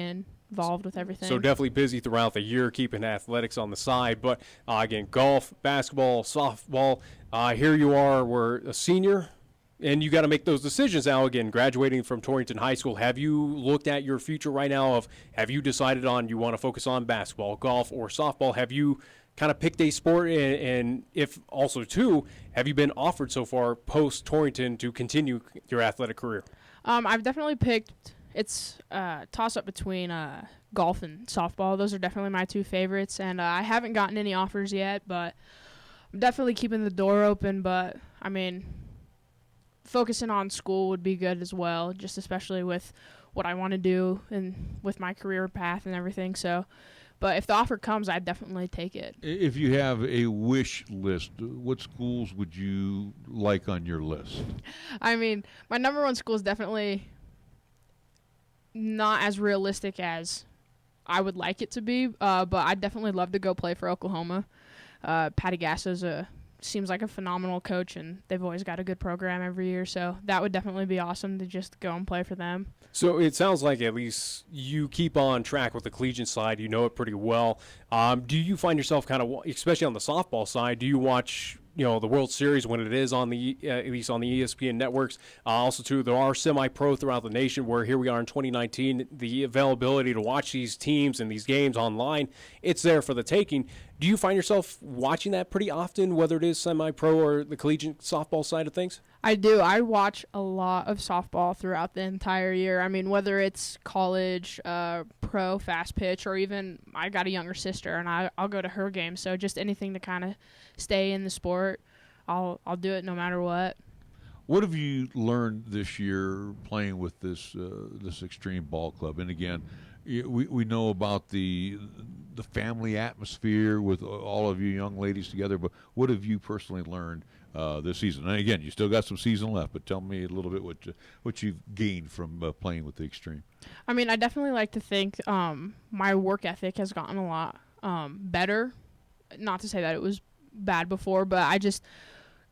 involved with everything. So definitely busy throughout the year, keeping athletics on the side. But again, golf, basketball, softball. Here you are, we're a senior, and you got to make those decisions now. Again, graduating from Torrington High School, have you looked at your future right now? Have you decided on you want to focus on basketball, golf, or softball? Have you kind of picked a sport, and if also too, have you been offered so far post Torrington to continue your athletic career? I've definitely picked. It's a toss-up between golf and softball. Those are definitely my 2 favorites, and I haven't gotten any offers yet, but I'm definitely keeping the door open. But, I mean, focusing on school would be good as well, just especially with what I want to do and with my career path and everything. So, but if the offer comes, I'd definitely take it. If you have a wish list, what schools would you like on your list? I mean, my number one school is definitely not as realistic as I would like it to be, but I'd definitely love to go play for Oklahoma. Patty Gassa's seems like a phenomenal coach, and they've always got a good program every year, so that would definitely be awesome to just go and play for them. So it sounds like at least you keep on track with the collegiate side. You know it pretty well. Do you find yourself kind of, especially on the softball side, do you watch the World Series when it is on the at least on the ESPN networks? Also, too, there are semi-pro throughout the nation. Where here we are in 2019, the availability to watch these teams and these games online, it's there for the taking. Do you find yourself watching that pretty often, whether it is semi-pro or the collegiate softball side of things? I do. I watch a lot of softball throughout the entire year. I mean, whether it's college, pro, fast pitch, or even I got a younger sister, and I'll go to her games. So just anything to kind of stay in the sport, I'll do it no matter what. What have you learned this year playing with this extreme ball club? And again, we know about the family atmosphere with all of you young ladies together, but what have you personally learned this season? And again, you still got some season left, but tell me a little bit what you've gained from playing with the Extreme. I mean, I definitely like to think my work ethic has gotten a lot better. Not to say that it was bad before, but I just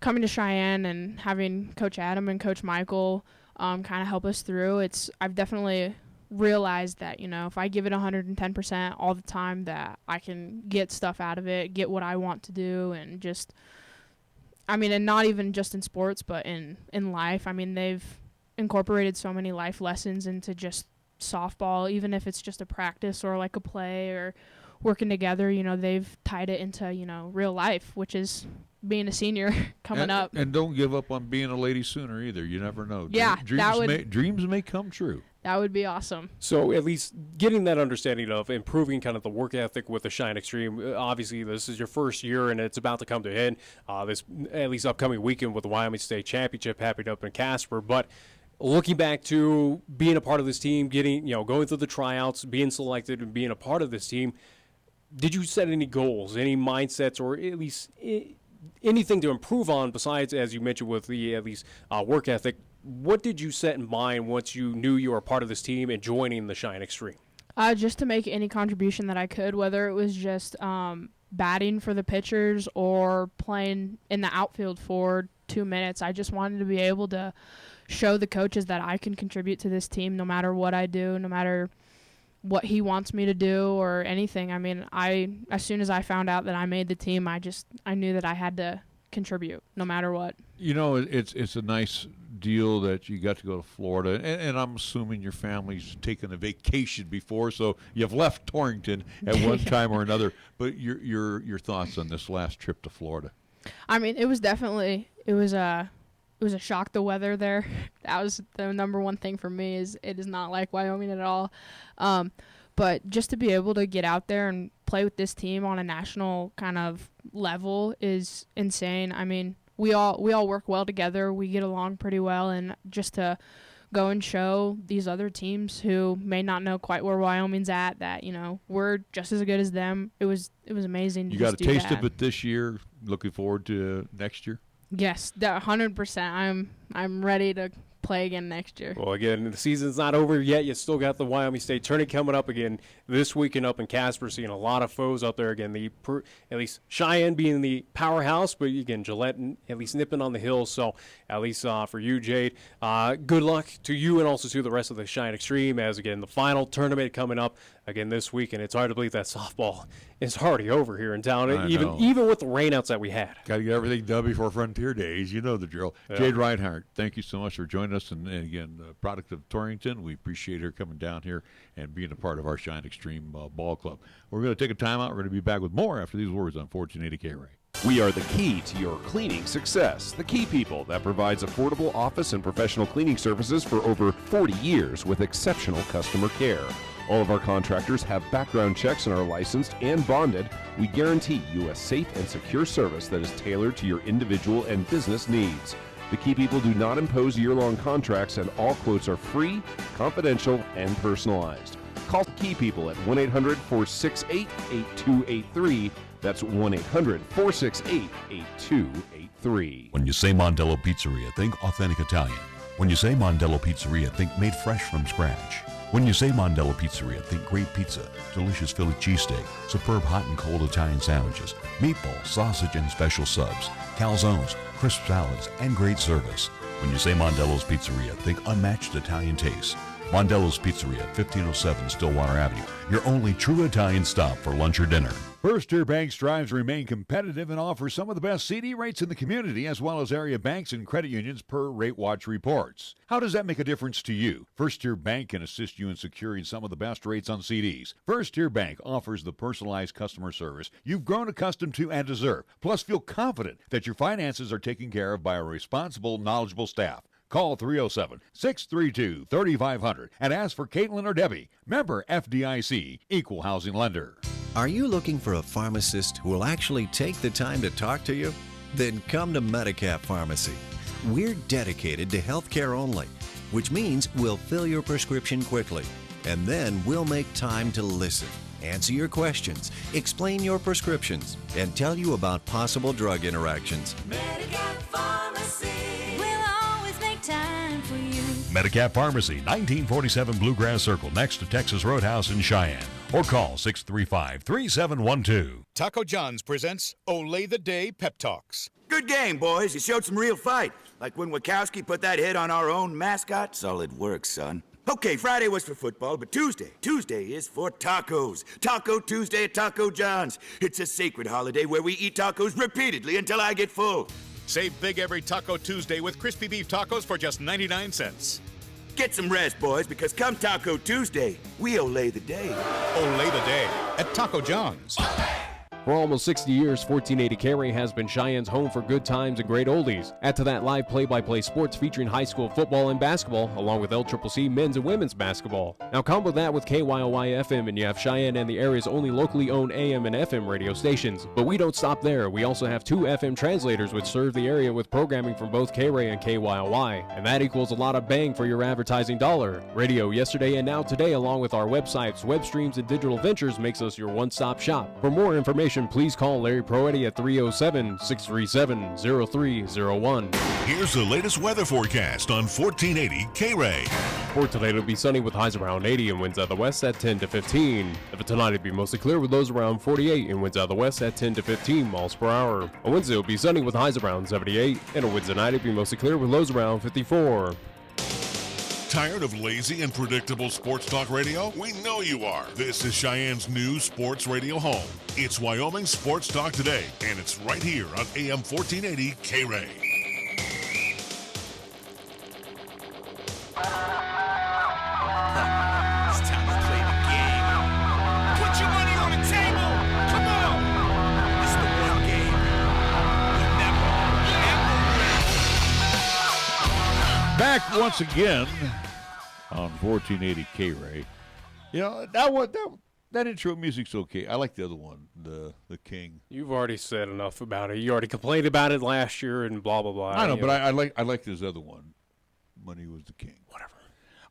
coming to Cheyenne and having Coach Adam and Coach Michael kind of help us through. I've definitely realized that, if I give it 110% all the time, that I can get stuff out of it, get what I want to do, and just, and not even just in sports, but in life. They've incorporated so many life lessons into just softball, even if it's just a practice or like a play or working together. They've tied it into, real life, which is being a senior coming up. And don't give up on being a Lady Sooner either. You never know. Yeah, dreams may come true. That would be awesome. So at least getting that understanding of improving kind of the work ethic with the Cheyenne Extreme. Obviously, this is your first year, and it's about to come to an end. This at least upcoming weekend with the Wyoming State Championship happening up in Casper. But looking back to being a part of this team, going through the tryouts, being selected, and being a part of this team, did you set any goals, any mindsets, or at least anything to improve on besides, as you mentioned, with the at least work ethic? What did you set in mind once you knew you were a part of this team and joining the Cheyenne Extreme? Just to make any contribution that I could, whether it was just batting for the pitchers or playing in the outfield for 2 minutes. I just wanted to be able to show the coaches that I can contribute to this team no matter what I do, no matter what he wants me to do or anything. As soon as I found out that I made the team, I knew that I had to contribute no matter what. It's a nice deal that you got to go to Florida, and I'm assuming your family's taken a vacation before, so you've left Torrington at one time or another. But your thoughts on this last trip to Florida? It was a shock, the weather there. That was the number one thing for me. It is not like Wyoming at all. But just to be able to get out there and play with this team on a national kind of level is insane. We all work well together. We get along pretty well, and just to go and show these other teams who may not know quite where Wyoming's at that, we're just as good as them. It was amazing. You got a taste of it this year. Looking forward to next year. Yes, 100%. I'm ready to play again next year. Well, again, the season's not over yet. You still got the Wyoming State tournament coming up again this weekend up in Casper. Seeing a lot of foes out there again. At least Cheyenne being the powerhouse, but again, Gillette at least nipping on the hills. So at least for you, Jade, good luck to you and also to the rest of the Cheyenne Extreme. As again, the final tournament coming up again this week, and it's hard to believe that softball is already over here in town, even with the rainouts that we had. Got to get everything done before Frontier Days. You know the drill. Yeah. Jade Reinhardt, thank you so much for joining us. And again, product of Torrington, we appreciate her coming down here and being a part of our Cheyenne Extreme Ball Club. We're going to take a timeout. We're going to be back with more after these words on 1480 KRAE. We are the key to your cleaning success. The Key People that provides affordable office and professional cleaning services for over 40 years with exceptional customer care. All of our contractors have background checks and are licensed and bonded. We guarantee you a safe and secure service that is tailored to your individual and business needs. The Key People do not impose year-long contracts, and all quotes are free, confidential, and personalized. Call Key People at 1-800-468-8283. That's 1-800-468-8283. When you say Mondello Pizzeria, think authentic Italian. When you say Mondello Pizzeria, think made fresh from scratch. When you say Mondello Pizzeria, think great pizza, delicious Philly cheesesteak, superb hot and cold Italian sandwiches, meatballs, sausage, and special subs, calzones, crisp salads, and great service. When you say Mondello's Pizzeria, think unmatched Italian taste. Mondello's Pizzeria, 1507 Stillwater Avenue, your only true Italian stop for lunch or dinner. First Tier Bank strives to remain competitive and offers some of the best CD rates in the community, as well as area banks and credit unions per Rate Watch reports. How does that make a difference to you? First Tier Bank can assist you in securing some of the best rates on CDs. First Tier Bank offers the personalized customer service you've grown accustomed to and deserve. Plus, feel confident that your finances are taken care of by a responsible, knowledgeable staff. Call 307-632-3500 and ask for Caitlin or Debbie. Member FDIC, Equal Housing Lender. Are you looking for a pharmacist who will actually take the time to talk to you? Then come to Medicap Pharmacy. We're dedicated to healthcare only, which means we'll fill your prescription quickly, and then we'll make time to listen, answer your questions, explain your prescriptions, and tell you about possible drug interactions. Medicap Pharmacy. We'll always make time for you. Medicap Pharmacy, 1947 Bluegrass Circle, next to Texas Roadhouse in Cheyenne. Or call 635-3712. Taco John's presents Olay the Day Pep Talks. Good game, boys. You showed some real fight. Like when Wachowski put that hit on our own mascot. Solid work, son. Okay, Friday was for football, but Tuesday is for tacos. Taco Tuesday at Taco John's. It's a sacred holiday where we eat tacos repeatedly until I get full. Save big every Taco Tuesday with crispy beef tacos for just 99 cents. Get some rest, boys, because come Taco Tuesday, we olay the day. Olay the day at Taco John's. For almost 60 years, 1480 KRAE has been Cheyenne's home for good times and great oldies. Add to that live play-by-play sports featuring high school football and basketball, along with LCCC men's and women's basketball. Now combo that with KYOY FM and you have Cheyenne and the area's only locally owned AM and FM radio stations. But we don't stop there. We also have 2 FM translators which serve the area with programming from both KRAE and KYOY. And that equals a lot of bang for your advertising dollar. Radio yesterday and now today, along with our websites, web streams, and digital ventures makes us your one-stop shop. For more information, please call Larry Proetti at 307-637-0301. Here's the latest weather forecast on 1480 KRAE. For today, it'll be sunny with highs around 80 and winds out of the west at 10 to 15. For tonight, it'll be mostly clear with lows around 48 and winds out of the west at 10 to 15 miles per hour. On Wednesday, it'll be sunny with highs around 78, and on Wednesday night, it'll be mostly clear with lows around 54. Tired of lazy and predictable sports talk radio? We know you are. This is Cheyenne's new sports radio home. It's Wyoming Sports Talk Today, and it's right here on AM 1480 KRAE. It's time to play the game. Put your money on the table. Come on. It's the one game. You'll never, ever win. Back once again on 1480 KRAE. You know, that intro music's okay. I like the other one, the King. You've already said enough about it. You already complained about it last year and blah, blah, blah. I know, but I like this other one. Money was the king. Whatever.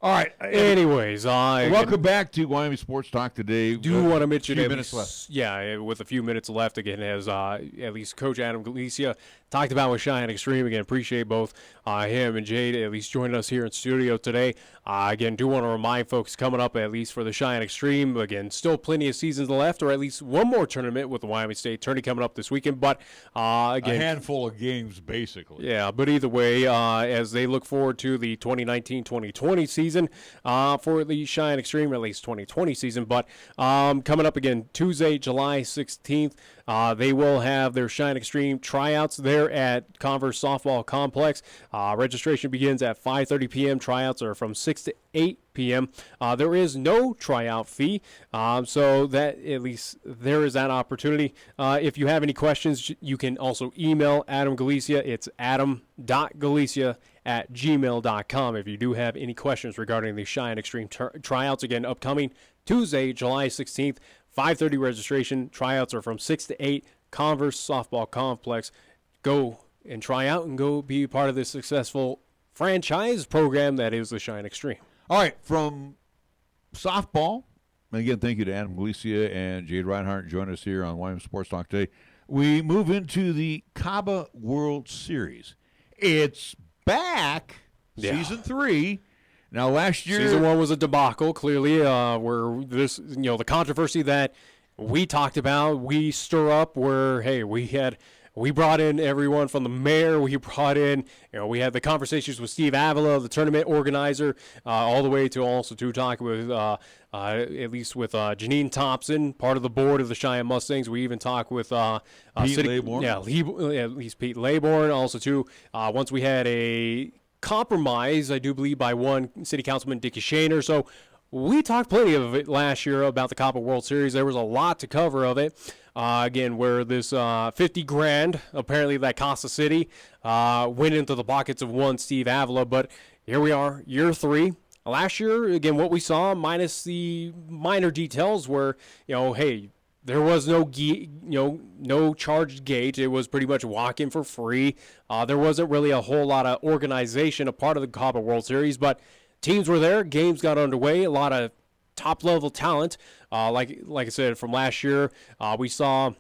All right. Anyways, welcome back to Wyoming Sports Talk Today. Do want to mention a few minutes left. Yeah, with a few minutes left again, as at least Coach Adam Galicia talked about with Cheyenne Extreme. Again, appreciate both him and Jade at least joining us here in studio today. Again, do want to remind folks coming up at least for the Cheyenne Extreme. Again, still plenty of seasons left, or at least one more tournament with the Wyoming State tourney coming up this weekend. But again, a handful of games basically. Yeah, but either way, as they look forward to the 2019-2020 season for the Cheyenne Extreme, or at least 2020 season. But coming up again Tuesday, July 16th. They will have their Cheyenne Extreme tryouts there at Converse Softball Complex. Registration begins at 5:30 p.m. Tryouts are from 6 to 8 p.m. There is no tryout fee, so that at least there is that opportunity. If you have any questions, you can also email Adam Galicia. It's adam.galicia@gmail.com if you do have any questions regarding the Cheyenne Extreme tryouts. Again, upcoming Tuesday, July 16th. 5:30 registration. Tryouts are from 6 to 8. Converse Softball Complex. Go and try out and go be part of this successful franchise program that is the Cheyenne Extreme. All right, from softball, and again, thank you to Adam Galicia and Jade Reinhardt joining us here on Wyoming Sports Talk today. We move into the CABA World Series. It's back, Season 3. Now, last year, Season 1 was a debacle, clearly, where this, the controversy that we talked about, we stir up where, hey, we brought in everyone from the mayor, we brought in, we had the conversations with Steve Avila, the tournament organizer, all the way to also to talk with, at least with Janine Thompson, part of the board of the Cheyenne Mustangs. We even talked with Pete Laybourne. Yeah, at least Pete Laybourne. Also, too, once we had a compromise, I do believe, by one city councilman, Dickie Shaner. So we talked plenty of it last year about the CABA World Series. There was a lot to cover of it. Again, where this $50,000 apparently that cost the city went into the pockets of one Steve Avila. But here we are, year 3. Last year, again, what we saw, minus the minor details, were hey, there was no charged gate. It was pretty much walk-in for free. There wasn't really a whole lot of organization a part of the CABA World Series, but teams were there. Games got underway. A lot of top-level talent. Like I said, from last year, we saw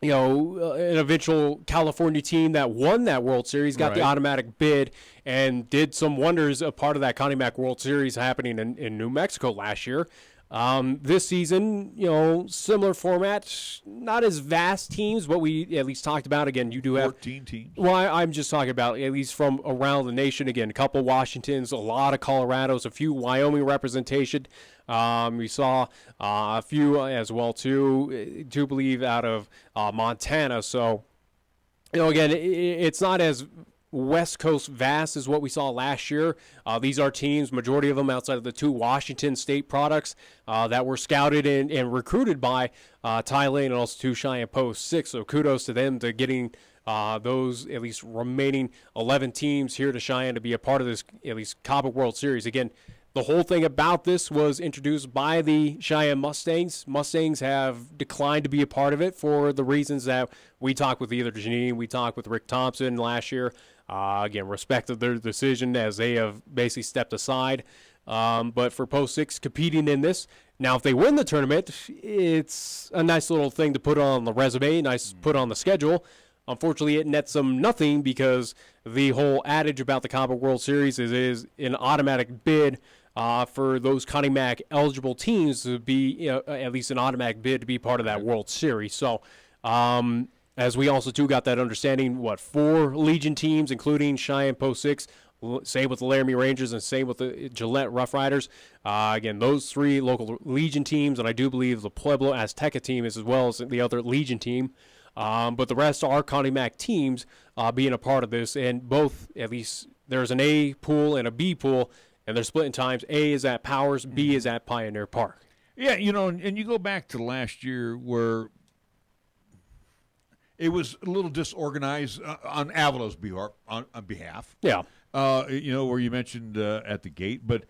an eventual California team that won that World Series, got the automatic bid, and did some wonders. A part of that Connie Mack World Series happening in New Mexico last year. This season, similar format, not as vast teams, but we at least talked about. Again, you do have 14 teams. Well, I'm just talking about at least from around the nation. Again, a couple Washingtons, a lot of Colorados, a few Wyoming representation. We saw a few as well too. Do believe out of Montana. So, again, it's not as West Coast vast is what we saw last year. These are teams, majority of them outside of the two Washington State products that were scouted and recruited by Ty Lane and also two Cheyenne Post 6. So kudos to them to getting those at least remaining 11 teams here to Cheyenne to be a part of this at least Copper World Series. Again, the whole thing about this was introduced by the Cheyenne Mustangs. Mustangs have declined to be a part of it for the reasons that we talked with either Janine, we talked with Rick Thompson last year. Again, respect of their decision as they have basically stepped aside. But for Post 6 competing in this, now if they win the tournament, it's a nice little thing to put on the resume, nice to put on the schedule. Unfortunately, it nets them nothing because the whole adage about the Copper World Series is an automatic bid for those Connie Mack eligible teams to be at least an automatic bid to be part of that World Series. So, as we also too got that understanding, 4 Legion teams, including Cheyenne Post 6, same with the Laramie Rangers and same with the Gillette Rough Riders. Again, those 3 local Legion teams, and I do believe the Pueblo Azteca team is as well as the other Legion team. But the rest are Connie Mack teams being a part of this, and both, at least there's an A pool and a B pool, and they're split in times. A is at Powers, B is at Pioneer Park. Yeah, and you go back to last year where it was a little disorganized on Avila's behalf. Yeah. Where you mentioned at the gate, but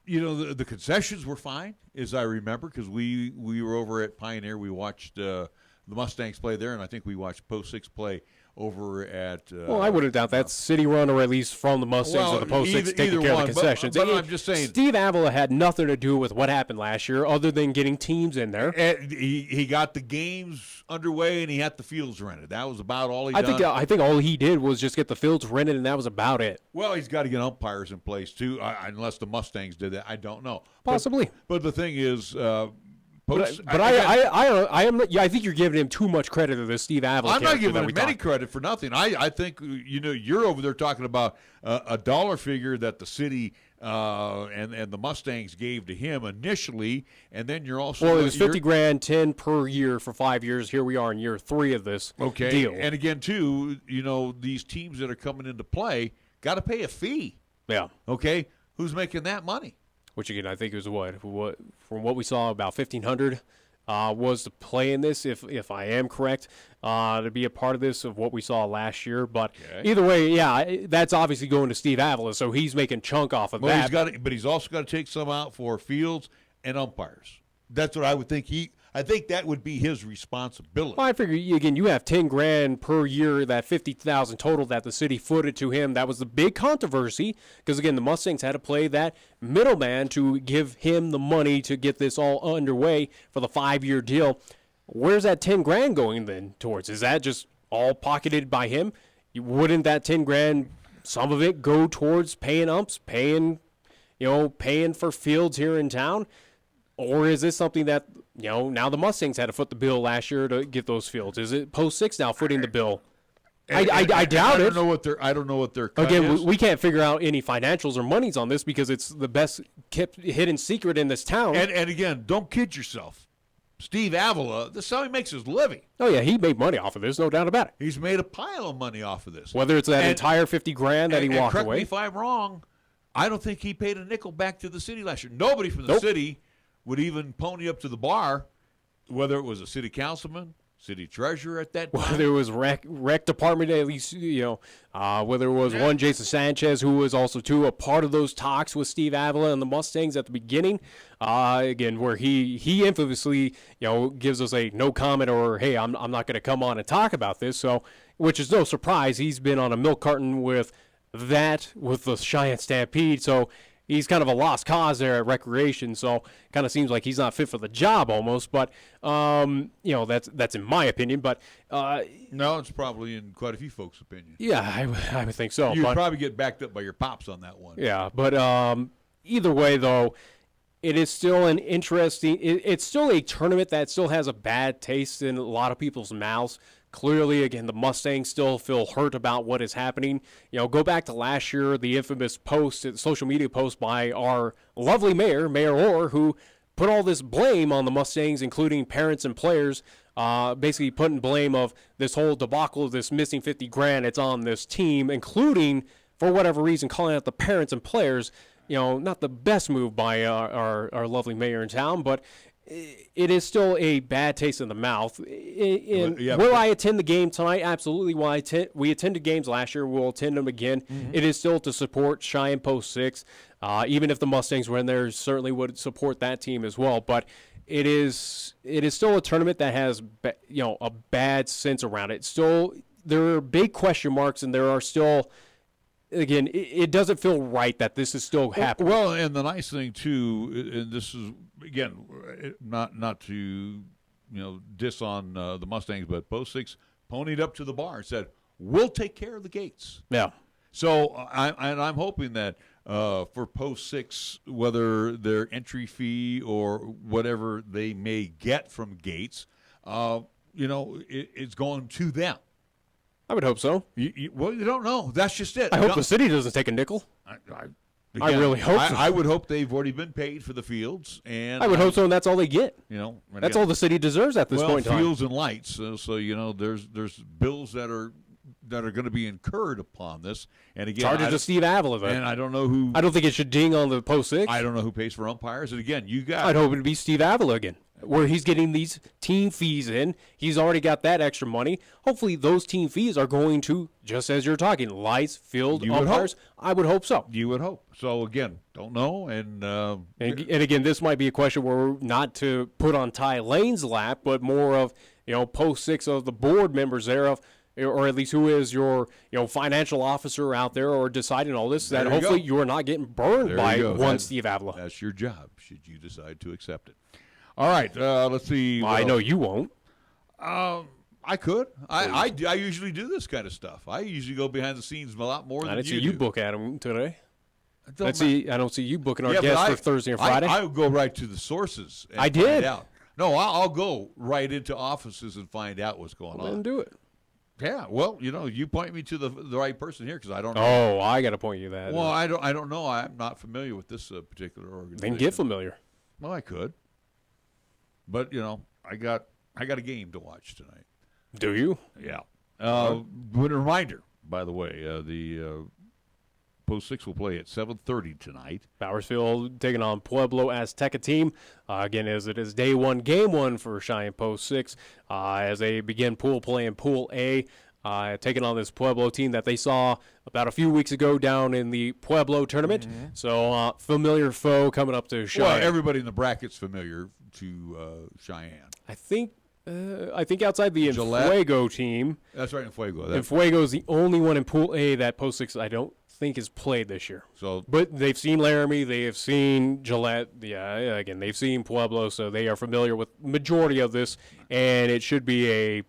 the concessions were fine, as I remember, because we were over at Pioneer. We watched the Mustangs play there, and I think we watched Post 6 play over at well, I wouldn't doubt that's city run, or at least from the Mustangs or the Post 6 taking care of the concessions. But I'm just saying, Steve Avila had nothing to do with what happened last year other than getting teams in there. He got the games underway, and he had the fields rented. That was about all he done. I think all he did was just get the fields rented, and that was about it. Well, he's got to get umpires in place, too, unless the Mustangs did that. I don't know. Possibly. But the thing is, I think you're giving him too much credit to this Steve Avila. I'm not giving him any credit for nothing. I think you're over there talking about a dollar figure that the city and the Mustangs gave to him initially, and then you're also it was $50,000, 10 per year for 5 years. Here we are in year 3 of this deal. And again, too, these teams that are coming into play got to pay a fee. Yeah. Okay, who's making that money? Which again, I think it was from what we saw, about $1,500 was to play in this, if I am correct, to be a part of this of what we saw last year. But either way, yeah, that's obviously going to Steve Avila, so he's making chunk off of that. But he's also got to take some out for fields and umpires. That's what I would think. I think that would be his responsibility. Well, I figure, again, you have $10,000 per year, that $50,000 total that the city footed to him. That was the big controversy because, again, the Mustangs had to play that middleman to give him the money to get this all underway for the 5-year deal. Where's that $10,000 going then towards? Is that just all pocketed by him? Wouldn't that $10,000, some of it, go towards paying umps, paying for fields here in town? Or is this something that, now the Mustangs had to foot the bill last year to get those fields? Is it Post 6 now footing the bill? I doubt it. I don't know what their cut Again, is. we can't figure out any financials or monies on this because it's the best kept hidden secret in this town. And again, don't kid yourself. Steve Avila, this is how he makes his living. Oh, yeah, he made money off of this, no doubt about it. He's made a pile of money off of this. Whether it's that entire $50,000 that he walked correct away. Me if I'm wrong, I don't think he paid a nickel back to the city last year. Nobody from the city would even pony up to the bar, whether it was a city councilman, city treasurer at that time. Whether it was rec department, at least, whether it was one Jason Sanchez, who was also, too, a part of those talks with Steve Avila and the Mustangs at the beginning. Again, where he infamously, gives us a no comment or, hey, I'm not going to come on and talk about this. So, which is no surprise. He's been on a milk carton with the Cheyenne Stampede. So, he's kind of a lost cause there at Recreation, so kind of seems like he's not fit for the job almost. But that's in my opinion. But no, it's probably in quite a few folks' opinion. Yeah, I would think so. You'd probably get backed up by your pops on that one. Yeah, but either way, though, it is still an interesting. It's still a tournament that still has a bad taste in a lot of people's mouths. Clearly, again, the Mustangs still feel hurt about what is happening. Go back to last year, the infamous post, social media post by our lovely mayor, Mayor Orr, who put all this blame on the Mustangs, including parents and players, basically putting blame of this whole debacle of this missing $50,000. It's on this team, including, for whatever reason, calling out the parents and players. Not the best move by our lovely mayor in town, but it is still a bad taste in the mouth. Will I attend the game tonight? Absolutely. We attended games last year. We'll attend them again. Mm-hmm. It is still to support Cheyenne Post 6. Even if the Mustangs were in there, certainly would support that team as well. But it is still a tournament that has a bad sense around it. Still, there are big question marks, and there are still. Again, it doesn't feel right that this is still happening. Well, and the nice thing too, and this is again not to diss on the Mustangs, but Post 6 ponied up to the bar and said, "We'll take care of the gates." Yeah. So I'm hoping that for Post 6, whether their entry fee or whatever they may get from gates, it's going to them. I would hope so. Well, you don't know. That's just it. I hope the city doesn't take a nickel. I really hope so. I would hope they've already been paid for the fields, and I would hope so, and that's all they get. That's all the city deserves at this point in time. Fields and lights. So there's bills that are going to be incurred upon this. And again, charges to Steve Avila. And I don't know who. I don't think it should ding on the Post 6. I don't know who pays for umpires. And again, I'd hope it'd be Steve Avila again, where he's getting these team fees in. He's already got that extra money. Hopefully those team fees are going to, just as you're talking, lights, field, umpires. I would hope so. You would hope. So, again, don't know. And again, this might be a question where not to put on Ty Lane's lap, but more of, Post 6 of the board members there of, or at least who is your financial officer out there or deciding all this, that hopefully you are not getting burned by one Steve Avila. That's your job, should you decide to accept it. All right, let's see. I know you won't. I could. I usually do this kind of stuff. I usually go behind the scenes a lot more than you do. I didn't see you book Adam today. I don't see you booking our guests for Thursday or Friday. I go right to the sources. And I did. Find out. No, I'll go right into offices and find out what's going on. Then do it. Yeah, well, you point me to the right person here because I don't know. Oh, I got to point you that. Well, I don't know. I'm not familiar with this particular organization. Then get familiar. Well, I could. But, I got a game to watch tonight. Do you? Yeah. Reminder, by the way, the Post 6 will play at 7:30 tonight. Bowersfield taking on Pueblo Azteca team. Again, as it is day one, game one for Cheyenne Post 6 as they begin pool play in Pool A, taking on this Pueblo team that they saw about a few weeks ago down in the Pueblo tournament. Mm-hmm. So familiar foe coming up to Cheyenne. Well, everybody in the bracket's familiar to Cheyenne. I think outside the Enfuego team. That's right, Enfuego. Enfuego is the only one in Pool A that Post 6 I don't think is played this year. But they've seen Laramie, they have seen Gillette. Yeah, again, they've seen Pueblo, so they are familiar with majority of this, and it should be a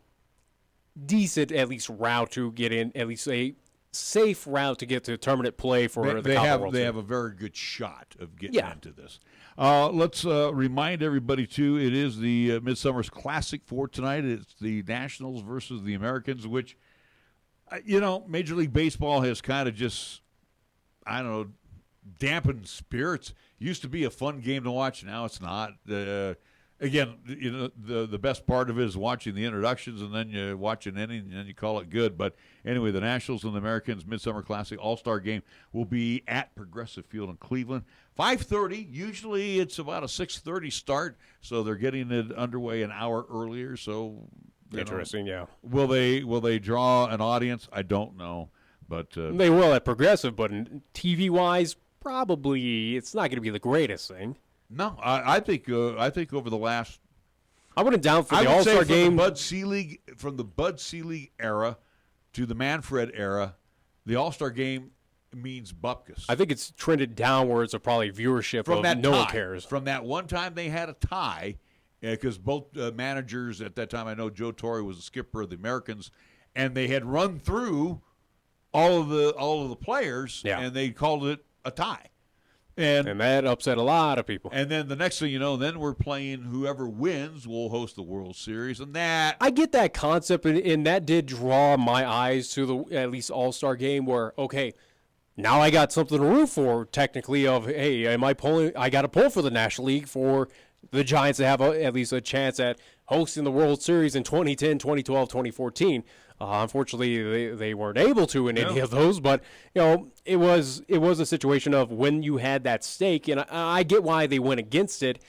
decent at least route to get in, at least a safe route to get to tournament play for the Copper World. They have a very good shot of getting into this. Let's remind everybody, too, it is the Midsummer's Classic for tonight. It's the Nationals versus the Americans, which, Major League Baseball has kind of just, dampened spirits. Used to be a fun game to watch. Now it's not. Again, the best part of it is watching the introductions, and then you watch an inning, and then you call it good. But anyway, the Nationals and the Americans Midsummer Classic All-Star Game will be at Progressive Field in Cleveland. 5:30. Usually it's about a 6:30 start, so they're getting it underway an hour earlier. So interesting, yeah. Will they draw an audience? I don't know, but they will at Progressive. But TV-wise, probably it's not going to be the greatest thing. No, I think over the last, I wouldn't doubt for the All-Star game. From the Bud Selig era to the Manfred era, the All-Star game means bupkis. I think it's trended downwards of probably viewership from that no tie. One cares. From that one time they had a tie, because both managers at that time, I know Joe Torre was the skipper of the Americans, and they had run through all of the players, and they called it a tie. And that upset a lot of people. And then the next thing you know, then we're playing whoever wins will host the World Series. And that I get that concept, and that did draw my eyes to the at least All-Star game where, okay, now I got something to root for technically of, hey, I got to pull for the National League for the Giants to have at least a chance at hosting the World Series in 2010, 2012, 2014. Unfortunately, they weren't able to in any of those, but it was a situation of when you had that stake, and I get why they went against it,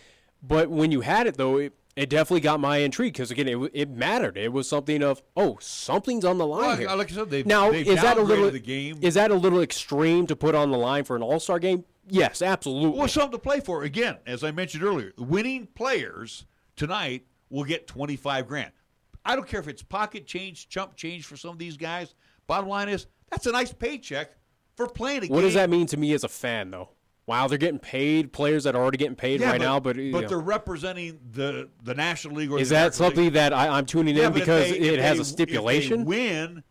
but when you had it though, it definitely got my intrigue because again, it mattered. It was something of something's on the line here. Like I said, they've is that a little the game. Is that a little extreme to put on the line for an All-Star game? Yes, absolutely. Well, something to play for. Again, as I mentioned earlier, winning players tonight will get $25,000. I don't care if it's pocket change, chump change for some of these guys. Bottom line is, that's a nice paycheck for playing a game. What does that mean to me as a fan, though? Wow, they're getting paid, players that are already getting paid now, but they're representing the National League. Or is that something that I'm tuning in because it has a stipulation? If they win,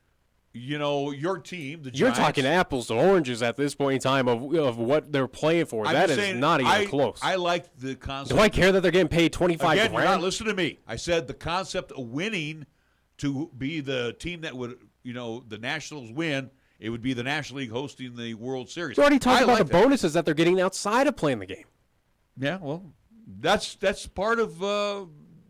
your team, the Giants. You're talking apples to oranges at this point in time of what they're playing for. That is not even close. I like the concept. Do I care that they're getting paid $25,000? Again, you're not listening to me. I said the concept of winning to be the team that would, the Nationals win. It would be the National League hosting the World Series. You already talked about the bonuses that they're getting outside of playing the game. Yeah, well, that's part of.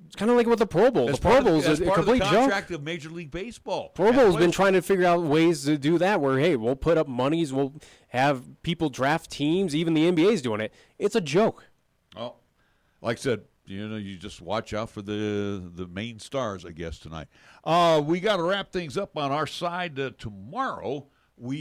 It's kind of like with the Pro Bowl. The Pro Bowl is a complete joke. Contract of Major League Baseball. Pro Bowl's been trying to figure out ways to do that where, hey, we'll put up monies, we'll have people draft teams, even the NBA's doing it. It's a joke. Well, like I said, you just watch out for the main stars, I guess, tonight. We got to wrap things up on our side tomorrow.